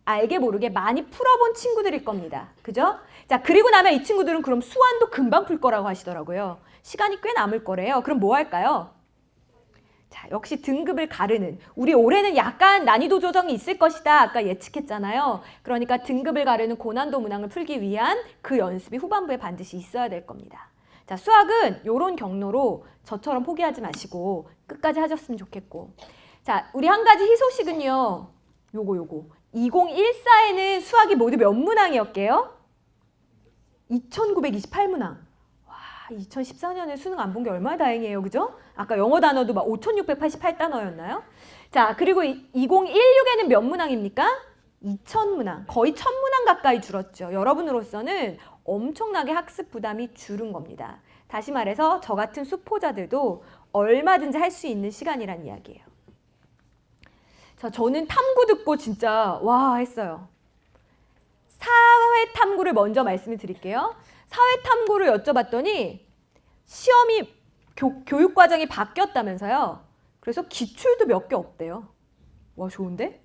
알게 모르게 많이 풀어본 친구들일 겁니다. 그죠? 자, 그리고 나면 이 친구들은 그럼 수완도 금방 풀 거라고 하시더라고요. 시간이 꽤 남을 거래요. 그럼 뭐 할까요? 자, 역시 등급을 가르는. 우리 올해는 약간 난이도 조정이 있을 것이다. 아까 예측했잖아요. 그러니까 등급을 가르는 고난도 문항을 풀기 위한 그 연습이 후반부에 반드시 있어야 될 겁니다. 자, 수학은 이런 경로로 저처럼 포기하지 마시고 끝까지 하셨으면 좋겠고. 자, 우리 한 가지 희소식은요. 요거. 2014에는 수학이 모두 몇 문항이었게요? 2928문항. 2014년에 수능 안 본 게 얼마나 다행이에요. 그죠? 아까 영어 단어도 막 5688단어였나요? 자, 그리고 2016에는 몇 문항입니까? 2000문항. 거의 1000문항 가까이 줄었죠. 여러분으로서는 엄청나게 학습 부담이 줄은 겁니다. 다시 말해서 저 같은 수포자들도 얼마든지 할 수 있는 시간이란 이야기예요. 자, 저는 탐구 듣고 진짜 와 했어요. 사회 탐구를 먼저 말씀을 드릴게요. 사회 탐구를 여쭤봤더니 시험이 교육 과정이 바뀌었다면서요. 그래서 기출도 몇 개 없대요. 와, 좋은데?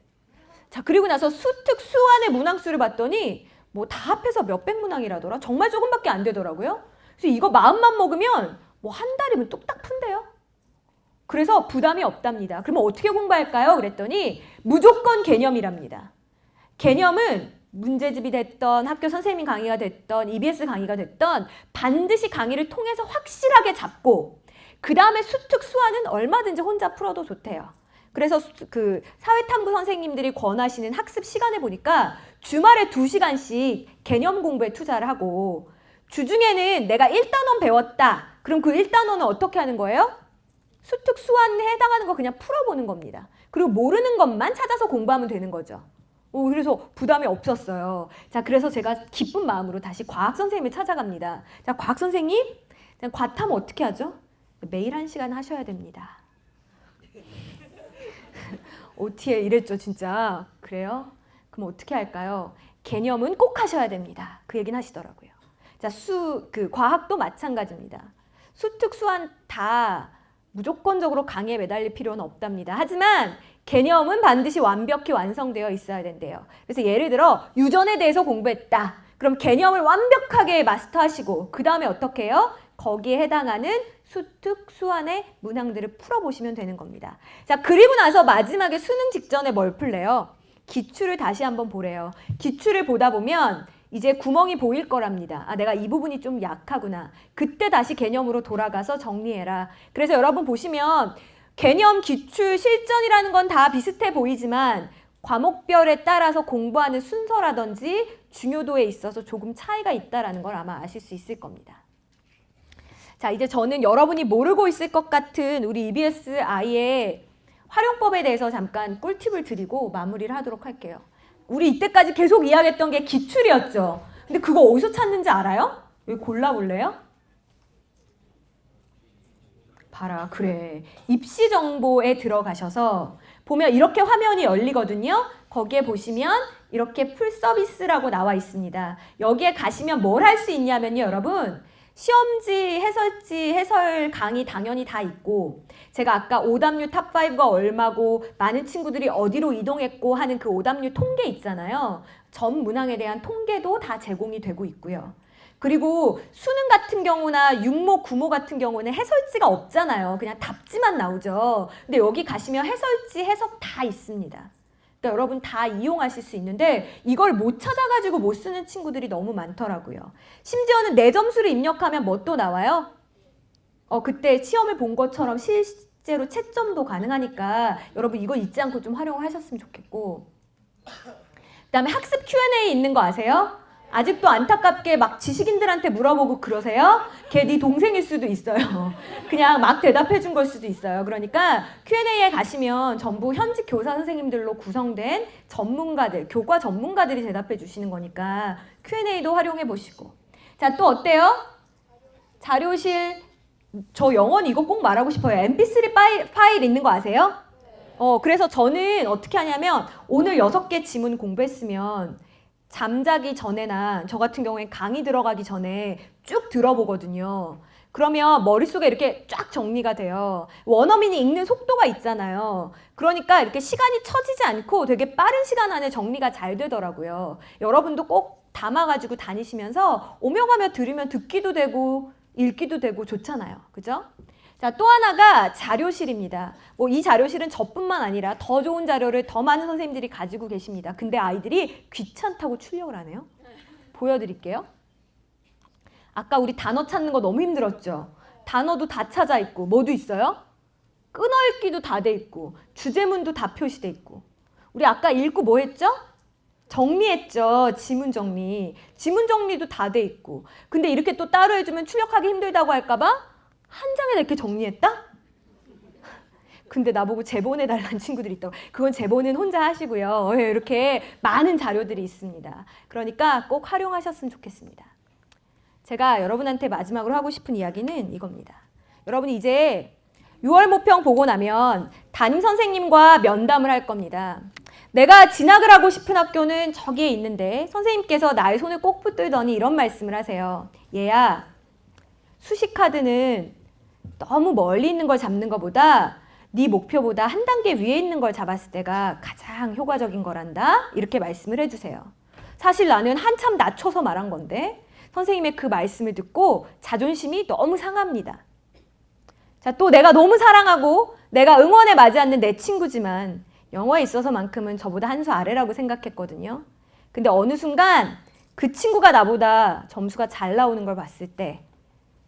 자, 그리고 나서 수특, 수완의 문항수를 봤더니 뭐 다 합해서 몇백 문항이라더라. 정말 조금밖에 안 되더라고요. 그래서 이거 마음만 먹으면 뭐 한 달이면 뚝딱 푼대요. 그래서 부담이 없답니다. 그러면 어떻게 공부할까요? 그랬더니 무조건 개념이랍니다. 개념은 문제집이 됐던 학교 선생님 강의가 됐던 EBS 강의가 됐던 반드시 강의를 통해서 확실하게 잡고 그 다음에 수특 수완은 얼마든지 혼자 풀어도 좋대요. 그래서 그 사회탐구 선생님들이 권하시는 학습 시간에 보니까 주말에 2시간씩 개념 공부에 투자를 하고 주중에는 내가 1단원 배웠다. 그럼 그 1단원은 어떻게 하는 거예요? 수특 수완에 해당하는 거 그냥 풀어보는 겁니다. 그리고 모르는 것만 찾아서 공부하면 되는 거죠. 그래서 부담이 없었어요. 자, 그래서 제가 기쁜 마음으로 다시 과학 선생님을 찾아갑니다. 자, 과학 선생님, 과탐 어떻게 하죠? 매일 1시간 하셔야 됩니다. OT에 이랬죠, 진짜. 그래요? 그럼 어떻게 할까요? 개념은 꼭 하셔야 됩니다. 그 얘기는 하시더라고요. 자, 과학도 마찬가지입니다. 수특, 수완 다 무조건적으로 강의에 매달릴 필요는 없답니다. 하지만 개념은 반드시 완벽히 완성되어 있어야 된대요. 그래서 예를 들어 유전에 대해서 공부했다. 그럼 개념을 완벽하게 마스터하시고 그 다음에 어떻게 해요? 거기에 해당하는 수특, 수완의 문항들을 풀어보시면 되는 겁니다. 자, 그리고 나서 마지막에 수능 직전에 뭘 풀래요? 기출을 다시 한번 보래요. 기출을 보다 보면 이제 구멍이 보일 거랍니다. 아, 내가 이 부분이 좀 약하구나. 그때 다시 개념으로 돌아가서 정리해라. 그래서 여러분 보시면 개념, 기출, 실전이라는 건 다 비슷해 보이지만 과목별에 따라서 공부하는 순서라든지 중요도에 있어서 조금 차이가 있다는 걸 아마 아실 수 있을 겁니다. 자, 이제 저는 여러분이 모르고 있을 것 같은 우리 EBS-I의 활용법에 대해서 잠깐 꿀팁을 드리고 마무리를 하도록 할게요. 우리 이때까지 계속 이야기했던 게 기출이었죠. 근데 그거 어디서 찾는지 알아요? 여기 골라볼래요? 봐라, 그래. 입시 정보에 들어가셔서 보면 이렇게 화면이 열리거든요. 거기에 보시면 이렇게 풀 서비스라고 나와 있습니다. 여기에 가시면 뭘 할 수 있냐면요, 여러분. 시험지, 해설지, 해설 강의 당연히 다 있고 제가 아까 오답률 탑5가 얼마고 많은 친구들이 어디로 이동했고 하는 그 오답률 통계 있잖아요. 전 문항에 대한 통계도 다 제공이 되고 있고요. 그리고 수능 같은 경우나 육모, 구모 같은 경우는 해설지가 없잖아요. 그냥 답지만 나오죠. 근데 여기 가시면 해설지, 해석 다 있습니다. 그러니까 여러분 다 이용하실 수 있는데 이걸 못 찾아가지고 못 쓰는 친구들이 너무 많더라고요. 심지어는 내 점수를 입력하면 뭐 또 나와요? 그때 시험을 본 것처럼 실제로 채점도 가능하니까 여러분 이거 잊지 않고 좀 활용을 하셨으면 좋겠고 그다음에 학습 Q&A 있는 거 아세요? 아직도 안타깝게 막 지식인들한테 물어보고 그러세요? 걔 네 동생일 수도 있어요. 그냥 막 대답해 준 걸 수도 있어요. 그러니까 Q&A에 가시면 전부 현직 교사 선생님들로 구성된 전문가들, 교과 전문가들이 대답해 주시는 거니까 Q&A도 활용해 보시고. 자, 또 어때요? 자료실, 저 영원히 이거 꼭 말하고 싶어요. MP3 파일 있는 거 아세요? 그래서 저는 어떻게 하냐면 오늘 6개 지문 공부했으면 잠자기 전에나 저 같은 경우에 강의 들어가기 전에 쭉 들어보거든요. 그러면 머릿속에 이렇게 쫙 정리가 돼요. 원어민이 읽는 속도가 있잖아요. 그러니까 이렇게 시간이 처지지 않고 되게 빠른 시간 안에 정리가 잘 되더라고요. 여러분도 꼭 담아가지고 다니시면서 오며 가며 들으면 듣기도 되고 읽기도 되고 좋잖아요. 그죠? 자, 또 하나가 자료실입니다. 뭐 이 자료실은 저뿐만 아니라 더 좋은 자료를 더 많은 선생님들이 가지고 계십니다. 근데 아이들이 귀찮다고 출력을 하네요. 보여드릴게요. 아까 우리 단어 찾는 거 너무 힘들었죠? 단어도 다 찾아 있고 뭐도 있어요? 끊어읽기도 다 돼 있고 주제문도 다 표시돼 있고 우리 아까 읽고 뭐 했죠? 정리했죠. 지문 정리. 지문 정리도 다 돼 있고 근데 이렇게 또 따로 해주면 출력하기 힘들다고 할까봐 한 장에 이렇게 정리했다? 근데 나보고 제보내달라는 친구들이 있다고. 그건 제보는 혼자 하시고요. 이렇게 많은 자료들이 있습니다. 그러니까 꼭 활용하셨으면 좋겠습니다. 제가 여러분한테 마지막으로 하고 싶은 이야기는 이겁니다. 여러분 이제 6월 모평 보고 나면 담임선생님과 면담을 할 겁니다. 내가 진학을 하고 싶은 학교는 저기에 있는데 선생님께서 나의 손을 꼭 붙들더니 이런 말씀을 하세요. 얘야, 수시카드는 너무 멀리 있는 걸 잡는 것보다 네 목표보다 한 단계 위에 있는 걸 잡았을 때가 가장 효과적인 거란다. 이렇게 말씀을 해주세요. 사실 나는 한참 낮춰서 말한 건데 선생님의 그 말씀을 듣고 자존심이 너무 상합니다. 자, 또 내가 너무 사랑하고 내가 응원에 맞지 않는 내 친구지만 영어에 있어서만큼은 저보다 한 수 아래라고 생각했거든요. 근데 어느 순간 그 친구가 나보다 점수가 잘 나오는 걸 봤을 때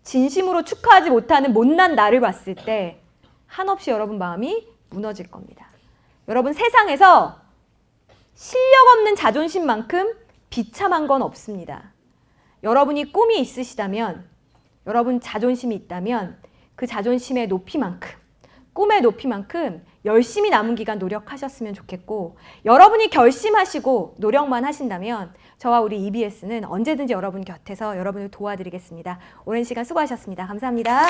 진심으로 축하하지 못하는 못난 나를 봤을 때 한없이 여러분 마음이 무너질 겁니다. 여러분 세상에서 실력 없는 자존심만큼 비참한 건 없습니다. 여러분이 꿈이 있으시다면 여러분 자존심이 있다면 그 자존심의 높이만큼 꿈의 높이만큼 열심히 남은 기간 노력하셨으면 좋겠고 여러분이 결심하시고 노력만 하신다면 저와 우리 EBS는 언제든지 여러분 곁에서 여러분을 도와드리겠습니다. 오랜 시간 수고하셨습니다. 감사합니다.